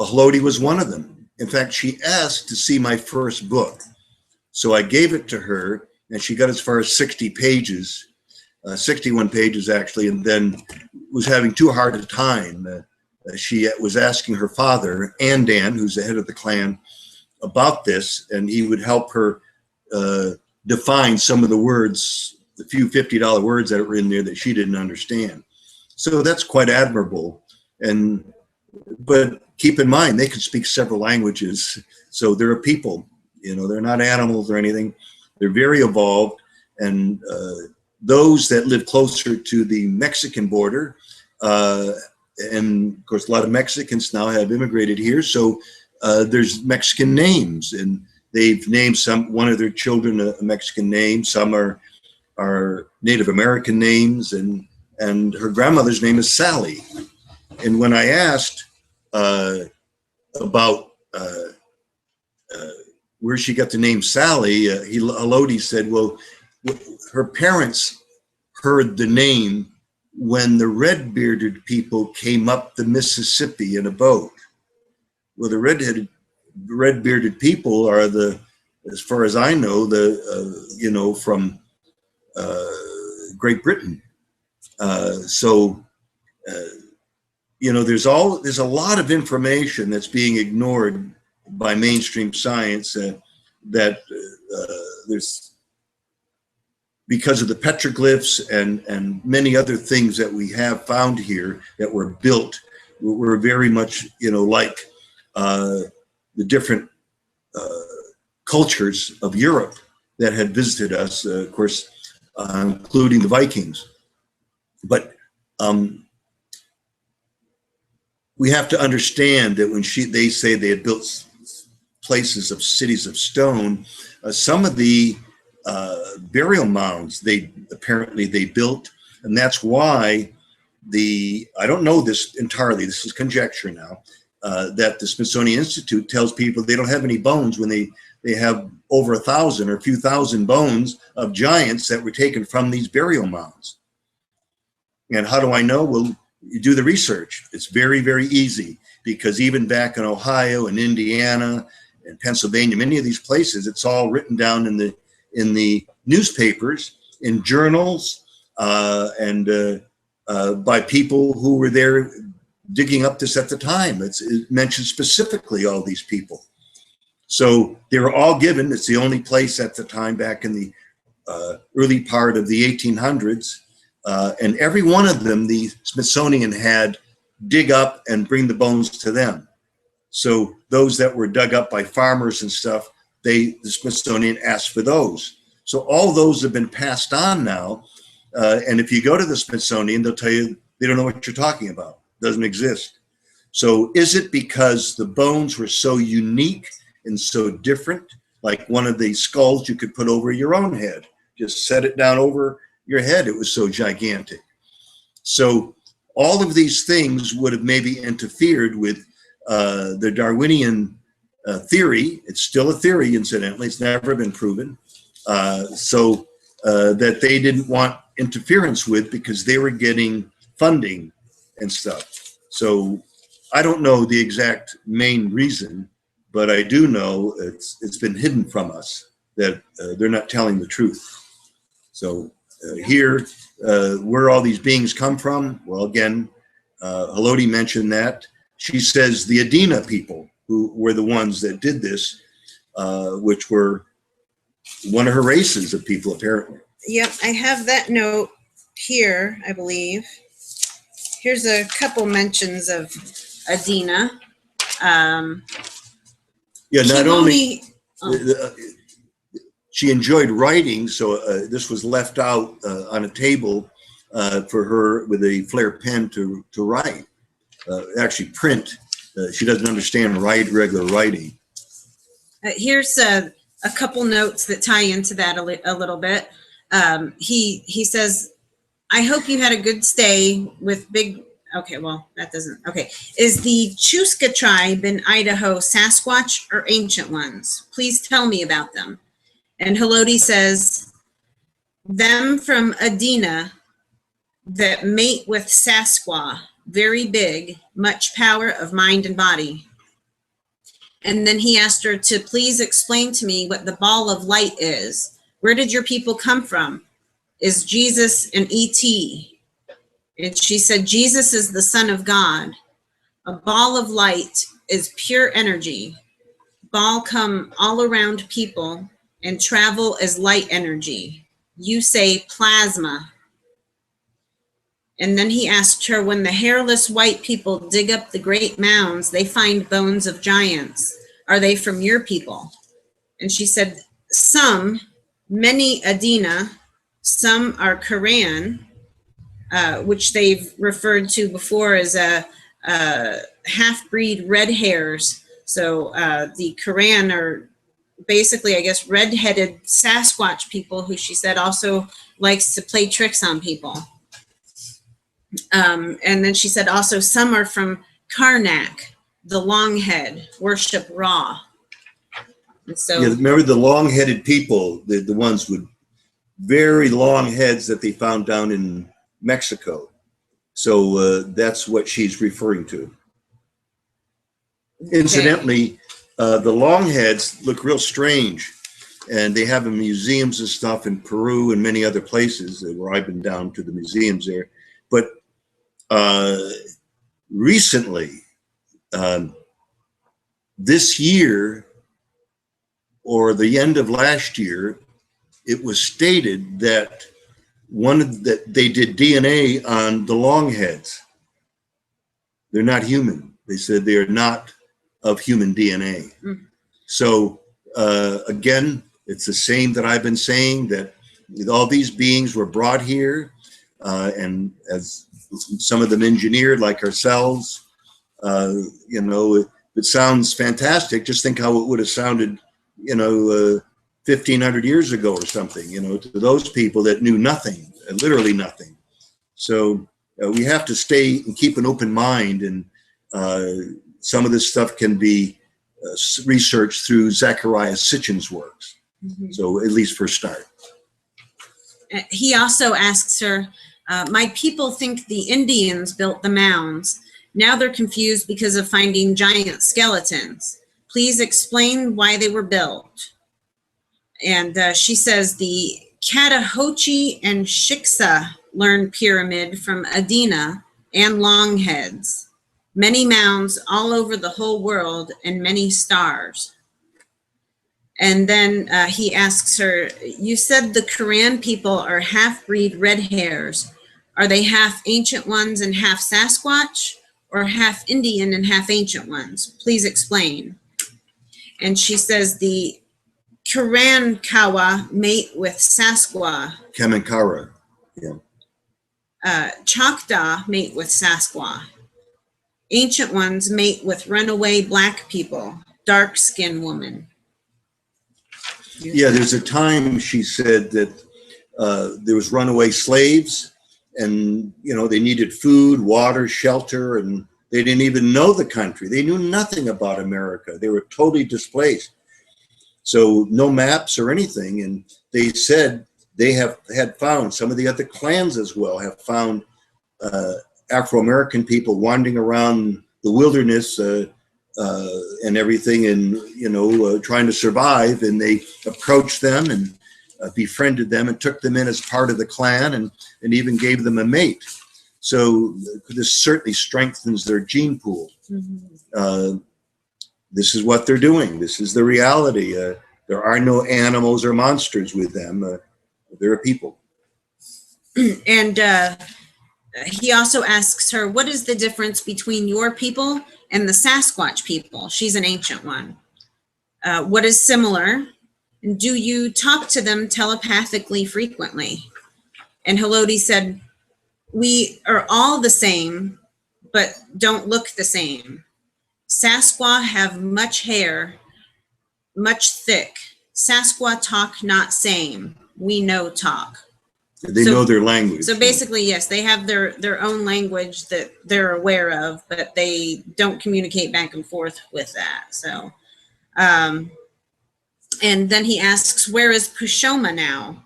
Haloti was one of them. In fact, she asked to see my first book. So I gave it to her, and she got as far as 60 pages, 61 pages actually, and then was having too hard a time. She was asking her father, Andan, who's the head of the clan, about this, and he would help her define some of the words, the few $50 words that were in there that she didn't understand. So that's quite admirable. But keep in mind, they can speak several languages. So they're a people, they're not animals or anything. They're very evolved. And those that live closer to the Mexican border, and of course, a lot of Mexicans now have immigrated here. So there's Mexican names, and they've named one of their children a Mexican name. Some are Native American names, and her grandmother's name is Sally. And when I asked about where she got the name Sally, Haloti said, well, her parents heard the name when the red-bearded people came up the Mississippi in a boat. Well, the red-bearded people are as far as I know, from Great Britain. There's a lot of information that's being ignored by mainstream science that there's, because of the petroglyphs and many other things that we have found here that were built, we're very much, like the different cultures of Europe that had visited us, of course, including the Vikings. But we have to understand that when they say they had built places of cities of stone. Some of the burial mounds they built, and that's why I don't know this entirely, this is conjecture now, that the Smithsonian Institute tells people they don't have any bones when they have over 1,000 or a few thousand bones of giants that were taken from these burial mounds. And how do I know? Well, you do the research. It's very, very easy, because even back in Ohio and Indiana and Pennsylvania, many of these places, it's all written down in the newspapers, in journals, and by people who were there digging up this at the time. It mentions specifically all these people. So they were all given. It's the only place at the time back in the early part of the 1800s. And every one of them, the Smithsonian had dig up and bring the bones to them. So those that were dug up by farmers and stuff, the Smithsonian asked for those. So all those have been passed on now. And if you go to the Smithsonian, they'll tell you they don't know what you're talking about. It doesn't exist. So is it because the bones were so unique and so different? Like one of the skulls you could put over your own head, just set it down over your head. It was so gigantic. So all of these things would have maybe interfered with the Darwinian theory. It's still a theory, incidentally. It's never been proven. That they didn't want interference with, because they were getting funding and stuff. So I don't know the exact main reason, but I do know it's been hidden from us, that they're not telling the truth. So here, where all these beings come from, well, again, Haloti mentioned that. She says the Adena people, who were the ones that did this, which were one of her races of people, apparently. Yep, I have that note here, I believe. Here's a couple mentions of Adena. Yeah, not only she enjoyed writing, so this was left out on a table for her with a Flair pen to write, actually print. She doesn't understand regular writing. Here's a couple notes that tie into that a little bit. He says, I hope you had a good stay with big, okay, well, that doesn't, okay. Is the Chusca tribe in Idaho Sasquatch or ancient ones? Please tell me about them. And Haloti says, them from Adena that mate with Sasquatch, very big, much power of mind and body. And then he asked her to please explain to me what the ball of light is. Where did your people come from? Is Jesus an ET? And she said, Jesus is the Son of God. A ball of light is pure energy. Ball come all around people and travel as light energy. You say plasma. And then he asked her, when the hairless white people dig up the great mounds, they find bones of giants. Are they from your people? And she said, some, many Adena, some are Quran, which they've referred to before as a half-breed red hairs. So the Quran are basically, I guess, red-headed Sasquatch people who she said also likes to play tricks on people. And then she said also some are from Karnak, the long head, worship Ra. And so, yeah, remember the long-headed people, the ones with very long heads that they found down in Mexico. So that's what she's referring to. Okay. Incidentally, the long heads look real strange, and they have in museums and stuff in Peru and many other places where I've been down to the museums there. But recently, this year or the end of last year, it was stated that that they did DNA on the long heads. They're not human. They said they are not of human DNA. Mm. So again, it's the same that I've been saying, that all these beings were brought here, and as some of them engineered like ourselves, you know, it sounds fantastic. Just think how it would have sounded, 1,500 years ago or something, to those people that knew nothing, literally nothing. So we have to stay and keep an open mind, and some of this stuff can be researched through Zechariah Sitchin's works. Mm-hmm. So at least for a start. He also asks her, my people think the Indians built the mounds. Now they're confused because of finding giant skeletons. Please explain why they were built. And she says the Chattahoochee and Shiksa learned pyramid from Adena and Longheads. Many mounds all over the whole world and many stars. And then he asks her, you said the Quran people are half-breed red hairs. Are they half ancient ones and half Sasquatch, or half Indian and half ancient ones? Please explain. And she says the Karankawa mate with Sasqua. Kamankara, yeah. Choctaw mate with Sasqua. Ancient ones mate with runaway black people, dark-skinned woman. Yeah, there's a time, she said, that there was runaway slaves, and, they needed food, water, shelter, and they didn't even know the country. They knew nothing about America. They were totally displaced. So no maps or anything. And they said they had found, some of the other clans as well, have found Afro-American people wandering around the wilderness and everything, and, trying to survive. And they approached them and befriended them and took them in as part of the clan, and even gave them a mate. So this certainly strengthens their gene pool. Mm-hmm. This is what they're doing. This is the reality. There are no animals or monsters with them. They're people. And he also asks her, what is the difference between your people and the Sasquatch people? She's an ancient one. What is similar? And do you talk to them telepathically frequently? And Haloti said, we are all the same, but don't look the same. Sasqua have much hair, much thick. Sasqua talk not same. We know talk. They know their language. So basically, yes, they have their own language that they're aware of, but they don't communicate back and forth with that. So, and then he asks, where is Pushoma now?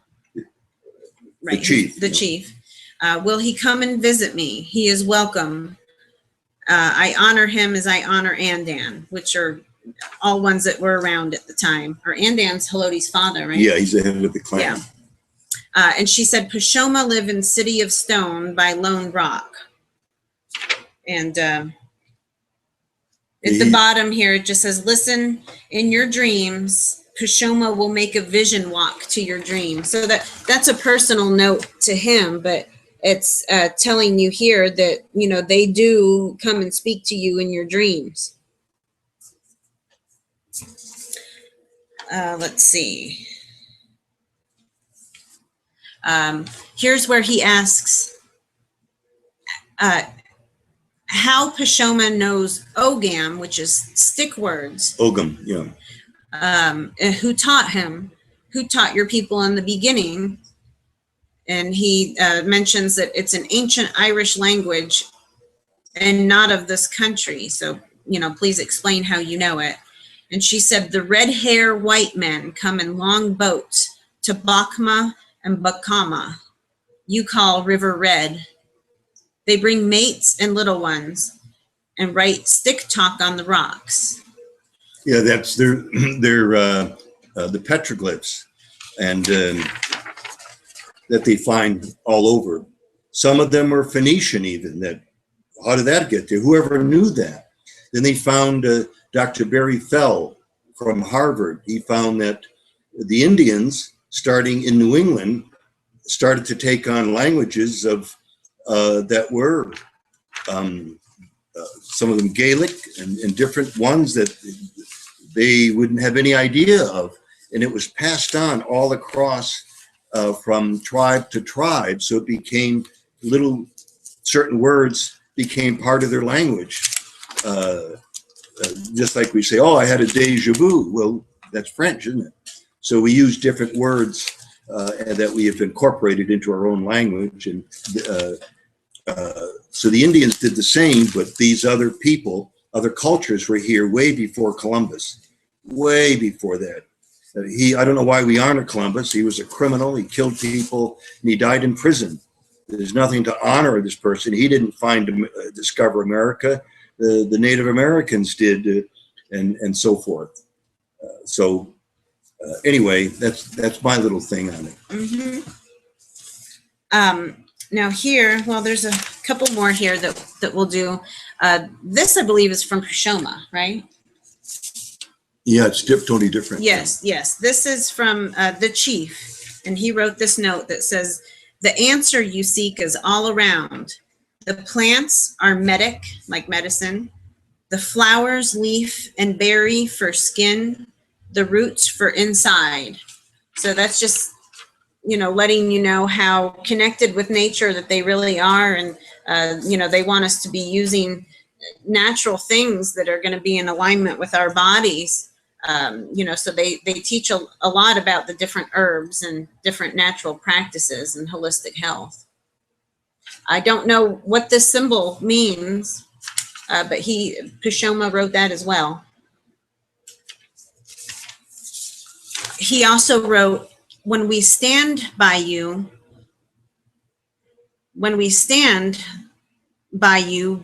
Right, the chief. Will he come and visit me? He is welcome. I honor him as I honor Andan, which are all ones that were around at the time. Or Andan's Haloti's father, right? Yeah, he's the head of the clan. Yeah. And she said, Pushoma live in City of Stone by Lone Rock. And at the bottom here, it just says, listen, in your dreams, Pushoma will make a vision walk to your dream. So that's a personal note to him, but it's telling you here that, they do come and speak to you in your dreams. Let's see. Here's where he asks how Pushoma knows Ogam, which is stick words. Ogam, yeah. Who taught your people in the beginning. And he mentions that it's an ancient Irish language and not of this country. So, please explain how you know it. And she said, the red hair white men come in long boats to Bakma and Bakama. You call river red. They bring mates and little ones and write stick talk on the rocks. Yeah, that's their the petroglyphs, and that they find all over. Some of them are Phoenician even. How did that get there? Whoever knew that? Then they found Dr. Barry Fell from Harvard. He found that the Indians, starting in New England, started to take on languages of that were some of them Gaelic and different ones that they wouldn't have any idea of. And it was passed on all across from tribe to tribe. So it became certain words became part of their language. just like we say, oh, I had a deja vu. Well, that's French, isn't it? So we use different words and that we have incorporated into our own language. And so the Indians did the same, but these other people, other cultures were here way before Columbus, way before that. I don't know why we honor Columbus. He was a criminal. He killed people and he died in prison. There's nothing to honor this person. He didn't discover America. The Native Americans did, and so forth. Anyway, that's my little thing on it. Mm-hmm. Now here, well, there's a couple more here that we'll do. This, I believe, is from Kushoma, right? Yeah, it's totally different. Yes, yes. This is from the chief, and he wrote this note that says, the answer you seek is all around. The plants are medic, like medicine. The flowers, leaf, and berry for skin. The roots for inside. So that's just, letting you know how connected with nature that they really are. And, they want us to be using natural things that are going to be in alignment with our bodies. So they teach a lot about the different herbs and different natural practices and holistic health. I don't know what this symbol means, but Kushoma wrote that as well. He also wrote, when we stand by you,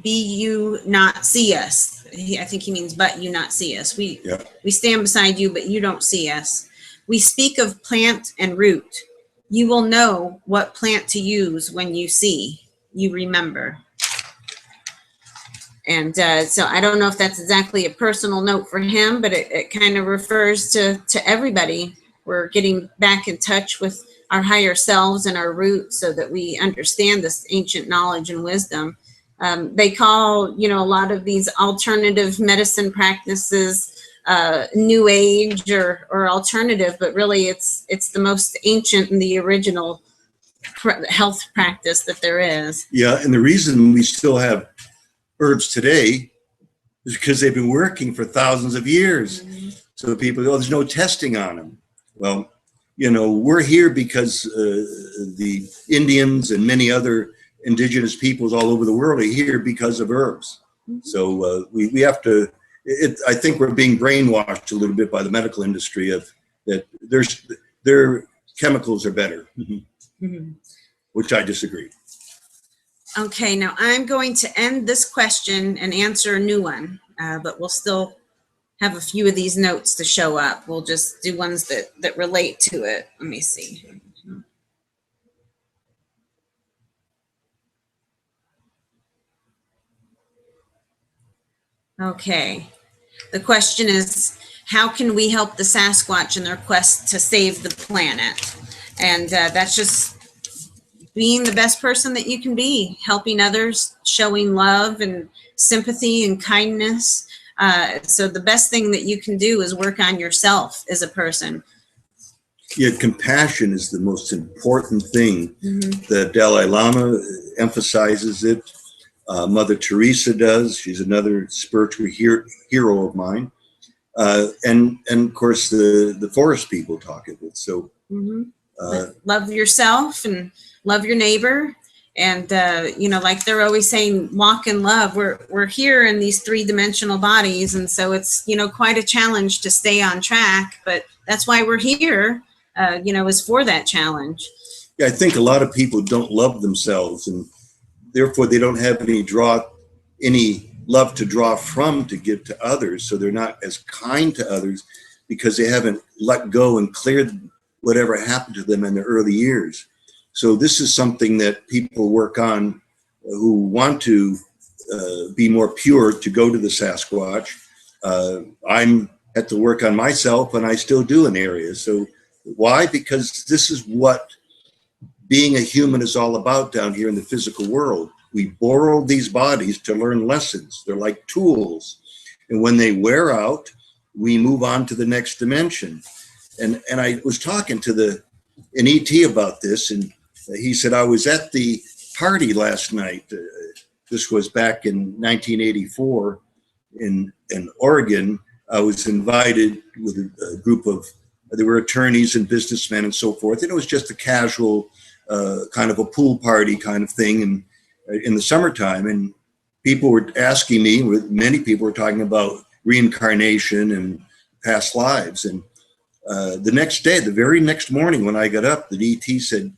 be you not see us. I think he means, but you not see us. We stand beside you, but you don't see us. We speak of plant and root. You will know what plant to use when you remember. And so I don't know if that's exactly a personal note for him, but it kind of refers to everybody. We're getting back in touch with our higher selves and our roots so that we understand this ancient knowledge and wisdom. They call, a lot of these alternative medicine practices new age or alternative, but really it's the most ancient and the original health practice that there is. Yeah, and the reason we still have herbs today is because they've been working for thousands of years. Mm-hmm. So people go, there's no testing on them. Well, we're here because the Indians and many other indigenous peoples all over the world are here because of herbs. Mm-hmm. So we have to, I think we're being brainwashed a little bit by the medical industry that their chemicals are better, mm-hmm. Which I disagree. Okay, now I'm going to end this question and answer a new one, but we'll still have a few of these notes to show up. We'll just do ones that relate to it. Let me see. Okay, the question is, how can we help the Sasquatch in their quest to save the planet? And that's just being the best person that you can be, helping others, showing love and sympathy and kindness. So the best thing that you can do is work on yourself as a person. Yeah, compassion is the most important thing. Mm-hmm. The Dalai Lama emphasizes it. Mother Teresa does. She's another spiritual hero of mine. And of course, the forest people talk of it. So mm-hmm. Love yourself and love your neighbor. And, like they're always saying, walk in love. We're here in these 3-dimensional bodies. And so it's, quite a challenge to stay on track. But that's why we're here, is for that challenge. Yeah, I think a lot of people don't love themselves, and therefore they don't have any love to draw from to give to others. So they're not as kind to others because they haven't let go and cleared whatever happened to them in their early years. So this is something that people work on who want to be more pure to go to the Sasquatch. I'm had to work on myself, and I still do in areas. So why? Because this is what being a human is all about down here in the physical world. We borrow these bodies to learn lessons. They're like tools. And when they wear out, we move on to the next dimension. And I was talking to an ET about this, and he said, I was at the party last night. This was back in 1984. in Oregon. I was invited with a group of, there were attorneys and businessmen and so forth. And it was just a casual kind of a pool party kind of thing in the summertime. And people were asking me, many people were talking about reincarnation and past lives. And the next day, the very next morning when I got up, the DT said,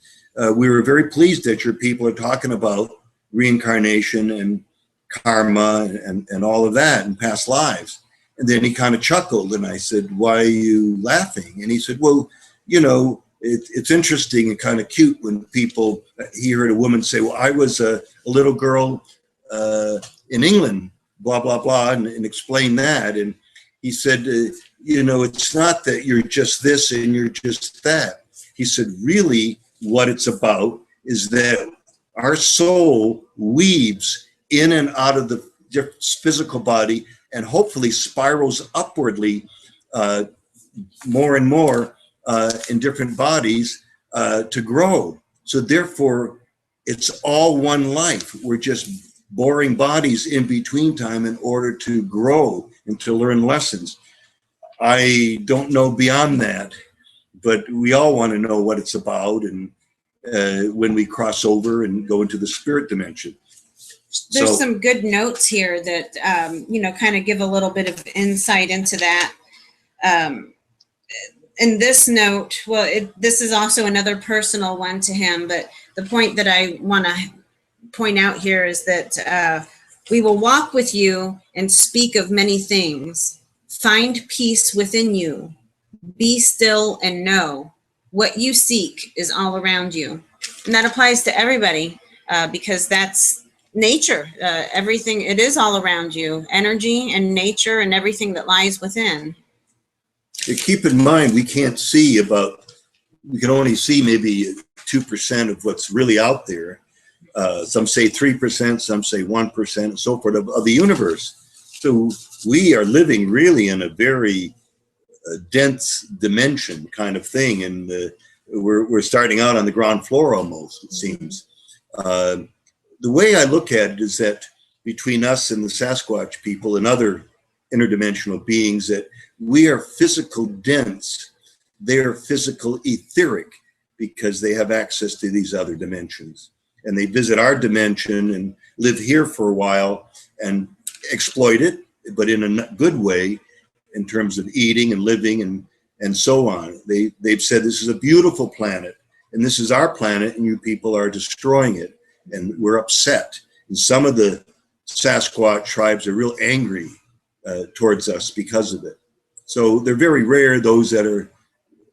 we were very pleased that your people are talking about reincarnation and karma and all of that and past lives. And then he kind of chuckled, and I said, why are you laughing? And he said, well, you know, it's interesting and kind of cute when people, he heard a woman say, well, I was a little girl in England, blah, blah, blah, and explain that. And he said, you know, it's not that you're just this and you're just that. He said, really, what it's about is that our soul weaves in and out of the physical body and hopefully spirals upwardly more and more in different bodies to grow. So therefore, it's all one life. We're just boring bodies in between time in order to grow and to learn lessons. I don't know beyond that, but we all want to know what it's about and when we cross over and go into the spirit dimension. There's some good notes here that, you know, kind of give a little bit of insight into that. In this note, well, this is also another personal one to him, but the point that I want to point out here is that we will walk with you and speak of many things. Find peace within you. Be still and know what you seek is all around you. And that applies to everybody because that's nature. Everything, it is all around you. Energy and nature and everything that lies within. Keep in mind, we can't see we can only see maybe 2% of what's really out there. Some say 3%, some say 1%, and so forth of the universe. So we are living really in a very dense dimension kind of thing. And we're starting out on the ground floor almost, it seems. The way I look at it is that between us and the Sasquatch people and other interdimensional beings, that we are physical dense, they're physical etheric because they have access to these other dimensions. And they visit our dimension and live here for a while and exploit it, but in a good way in terms of eating and living and so on. They've said this is a beautiful planet and this is our planet and you people are destroying it. And we're upset. And some of the Sasquatch tribes are real angry towards us because of it. So they're very rare, those that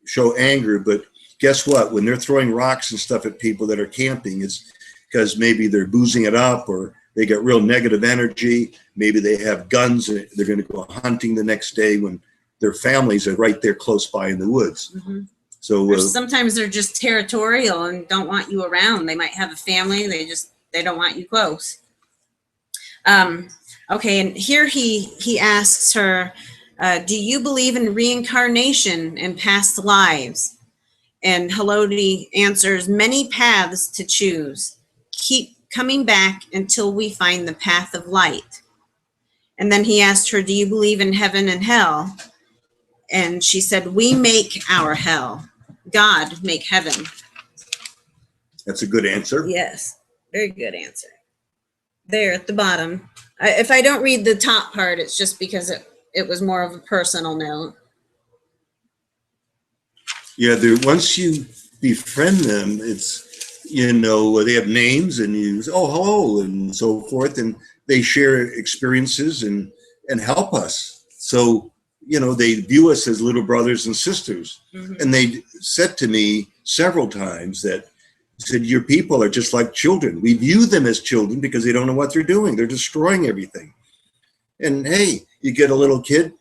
show anger, but guess what? When they're throwing rocks and stuff at people that are camping, it's because maybe they're boozing it up or they get real negative energy. Maybe they have guns and they're going to go hunting the next day when their families are right there close by in the woods. Mm-hmm. So sometimes they're just territorial and don't want you around. They might have a family. They don't want you close. Okay. And here he asks her, do you believe in reincarnation and past lives? And Haloti answers, many paths to choose. Keep coming back until we find the path of light. And then he asked her, do you believe in heaven and hell? And she said, we make our hell. God make heaven. That's a good answer. Yes, very good answer. There at the bottom. If I don't read the top part, it's just because it was more of a personal note. Yeah, once you befriend them, it's, you know, they have names and you say, oh, hello, and so forth. And they share experiences and help us. So, you know, they view us as little brothers and sisters. Mm-hmm. And they said to me several times that, said, your people are just like children. We view them as children because they don't know what they're doing. They're destroying everything. And hey, you get a little kid,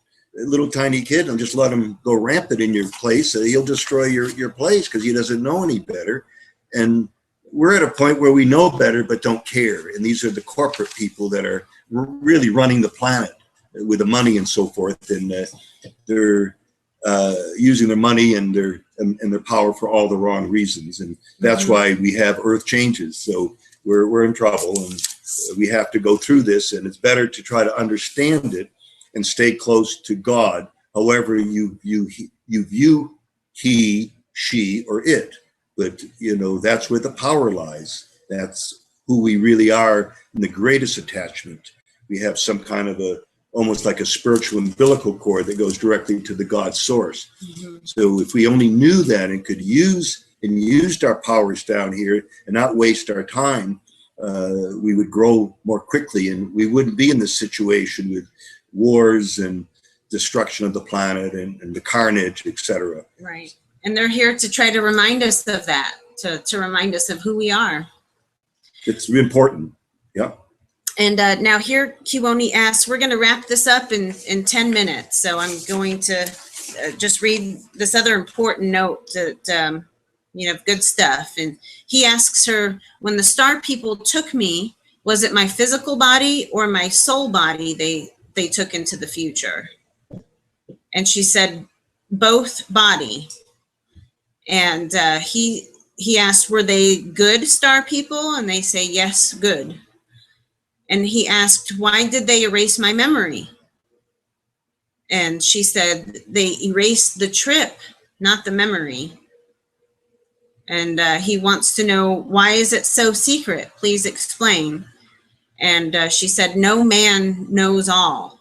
a little tiny kid, and just let him go rampant in your place. He'll destroy your place because he doesn't know any better. And we're at a point where we know better but don't care. And these are the corporate people that are really running the planet with the money and so forth. And they're using their money and their power for all the wrong reasons. And that's why we have earth changes. So we're in trouble. And We have to go through this, and it's better to try to understand it and stay close to God, however you view he, she, or it. But, you know, that's where the power lies. That's who we really are in the greatest attachment. We have some kind of almost like a spiritual umbilical cord that goes directly to the God source. Mm-hmm. So if we only knew that and could used our powers down here and not waste our time, we would grow more quickly, and we wouldn't be in this situation with wars and destruction of the planet and the carnage, etc. Right. And they're here to try to remind us of that, to remind us of who we are. It's important. Yeah. And now here, Kiwoni asks, we're going to wrap this up in 10 minutes. So I'm going to just read this other important note that, you know, good stuff. And he asks her, when the star people took me, was it my physical body or my soul body they took into the future? And she said, both body. And he asked, were they good star people? And they say, yes, good. And he asked, why did they erase my memory? And she said, they erased the trip, not the memory. And he wants to know, why is it so secret? Please explain. And she said, no man knows all.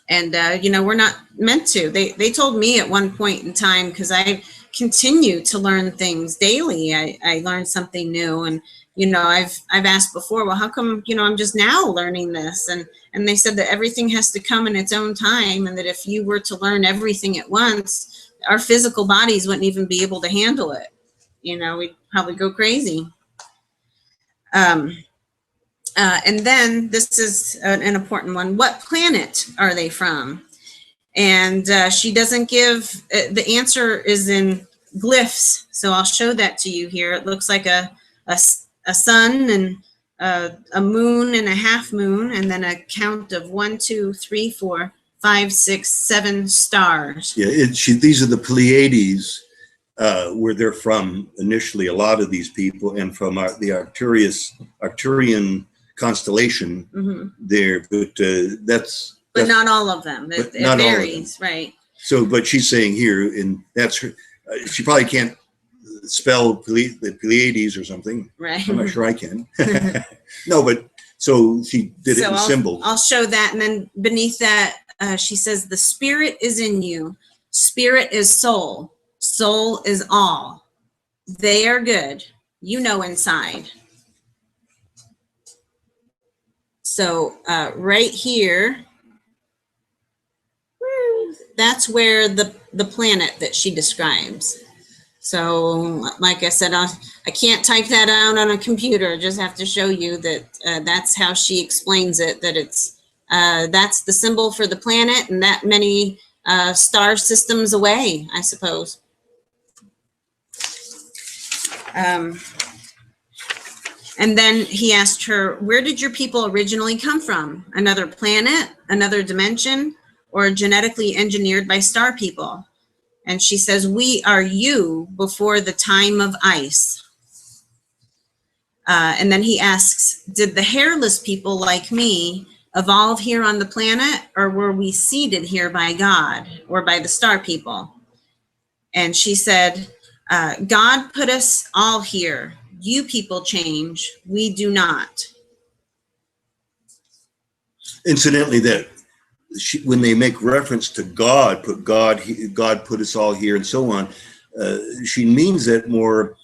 And, you know, we're not meant to. They told me at one point in time, because I continue to learn things daily. I learn something new. And, you know, I've asked before, well, how come, you know, I'm just now learning this? And they said that everything has to come in its own time. And that if you were to learn everything at once, our physical bodies wouldn't even be able to handle it. You know, we'd probably go crazy. And then this is an important one. What planet are they from? And she doesn't give, the answer is in glyphs. So I'll show that to you here. It looks like a sun and a moon and a half moon, and then a count of 1, 2, 3, 4, 5, 6, 7 stars. Yeah, these are the Pleiades, where they're from initially, a lot of these people, and from the Arcturian constellation there, but that's not all of them. It varies, right? So, but she's saying here, and that's her. She probably can't spell the Pleiades or something. Right. I'm not sure I can. No, but so she did it in symbols. I'll show that, and then beneath that, she says, the spirit is in you. Spirit is soul. Soul is all. They are good. You know inside. So right here, that's where the planet that she describes. So like I said, I can't type that out on a computer. I just have to show you that that's how she explains it, that it's that's the symbol for the planet and that many star systems away, I suppose. And then he asked her, where did your people originally come from? Another planet, another dimension, or genetically engineered by star people? And she says, we are you before the time of ice. And then he asks, did the hairless people like me evolve here on the planet, or were we seeded here by God or by the star people? And she said, God put us all here. You people change, we do not. Incidentally, that when they make reference to God put us all here and so on, she means that more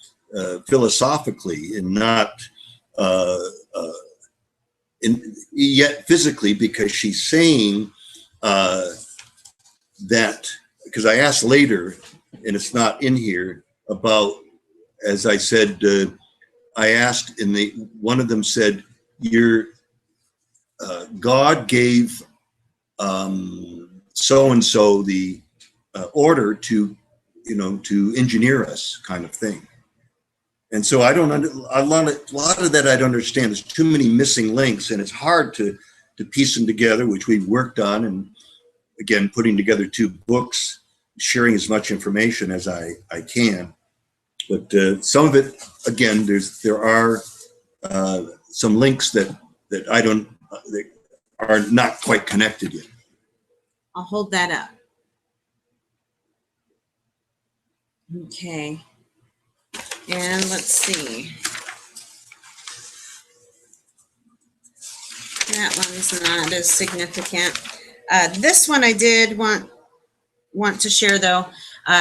philosophically and not yet physically, because she's saying that, because I asked later, and it's not in here, about, as I said, I asked, and one of them said, God gave so-and-so the order to engineer us, kind of thing. And so I don't a lot of that I don't understand. There's too many missing links, and it's hard to piece them together, which we've worked on, and again, putting together 2 books, sharing as much information as I can. But some of it, again, there are some links that I don't, that are not quite connected yet. I'll hold that up. Okay. And let's see. That one's not as significant. This one I did want to share though.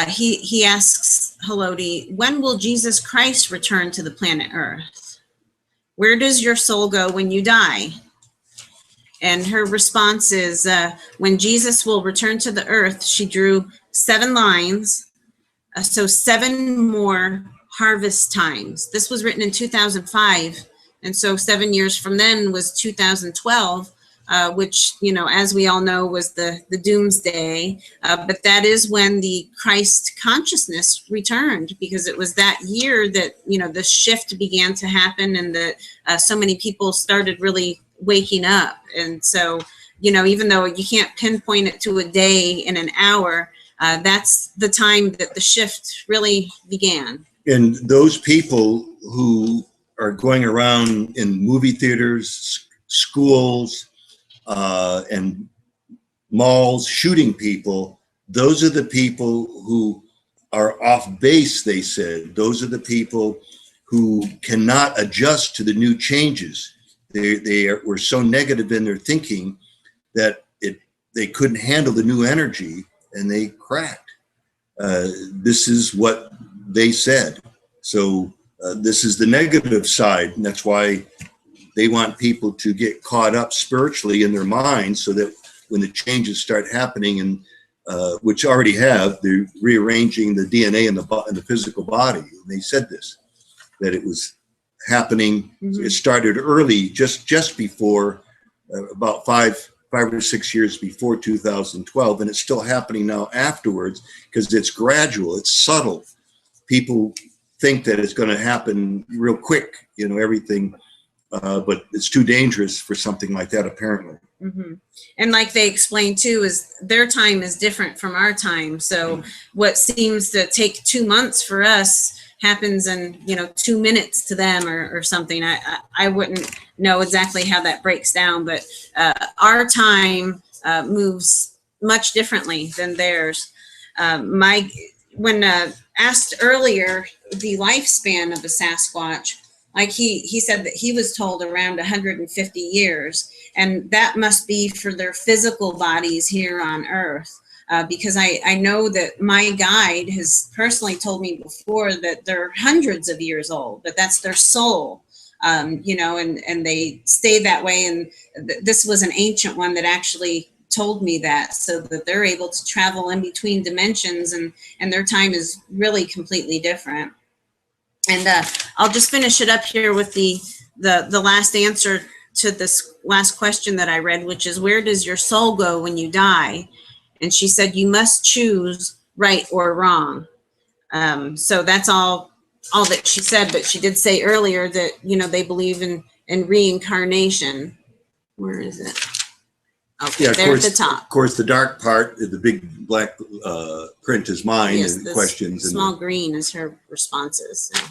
He asks Haloti, when will Jesus Christ return to the planet Earth? Where does your soul go when you die? And her response is, when Jesus will return to the earth, she drew 7 lines. So 7 more harvest times. This was written in 2005. And so 7 years from then was 2012, which, you know, as we all know, was the doomsday. But that is when the Christ consciousness returned, because it was that year that, you know, the shift began to happen, and that so many people started really waking up. And so, you know, even though you can't pinpoint it to a day in an hour, that's the time that the shift really began. And those people who are going around in movie theaters, schools, and malls shooting people, those are the people who are off base, they said. Those are the people who cannot adjust to the new changes. They were so negative in their thinking that they couldn't handle the new energy, and they cracked. This is what they said. So this is the negative side, and that's why they want people to get caught up spiritually in their minds, so that when the changes start happening, and which already have, they're rearranging the DNA in the physical body. And they said this, that it was happening. Mm-hmm. It started early, just before, about 5 or 6 years before 2012, and it's still happening now afterwards, because it's gradual, it's subtle. People think that it's going to happen real quick, you know, everything, but it's too dangerous for something like that, apparently. Mm-hmm. And like they explained too, is their time is different from our time. So what seems to take 2 months for us happens in, you know, 2 minutes to them, or something. I wouldn't know exactly how that breaks down, but our time moves much differently than theirs. When asked earlier the lifespan of a Sasquatch, like he said that he was told around 150 years, and that must be for their physical bodies here on Earth. Because I know that my guide has personally told me before that they're hundreds of years old, but that's their soul, you know, and they stay that way. And this was an ancient one that actually told me that, so that they're able to travel in between dimensions, and their time is really completely different. And I'll just finish it up here with the last answer to this last question that I read, which is, where does your soul go when you die? And she said, you must choose right or wrong. So that's all that she said. But she did say earlier that, you know, they believe in reincarnation. Where is it? Okay, yeah, there at the top. Of course, the dark part, the big black print is mine, yes, and questions. Small green is her responses. So.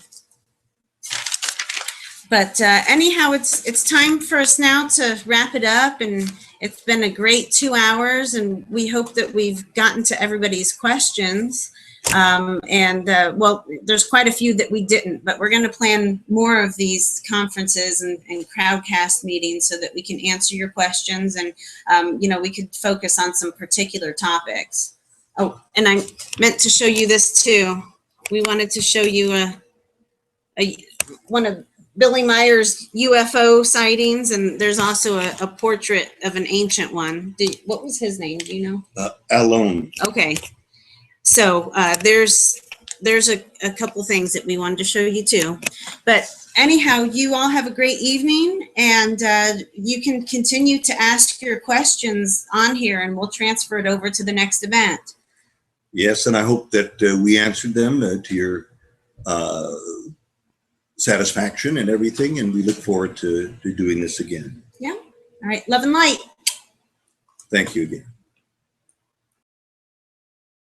But anyhow, it's time for us now to wrap it up, and it's been a great 2 hours, and we hope that we've gotten to everybody's questions. Well, there's quite a few that we didn't, but we're going to plan more of these conferences and crowdcast meetings so that we can answer your questions, and you know, we could focus on some particular topics. Oh, and I meant to show you this too. We wanted to show you one of Billy Meyer's UFO sightings, and there's also a portrait of an ancient one. What was his name? Do you know? Alone. Okay. So there's a couple things that we wanted to show you too. But anyhow, you all have a great evening, and you can continue to ask your questions on here, and we'll transfer it over to the next event. Yes, and I hope that we answered them to your satisfaction and everything, and we look forward to doing this again. Yeah. All right. Love and light. Thank you again.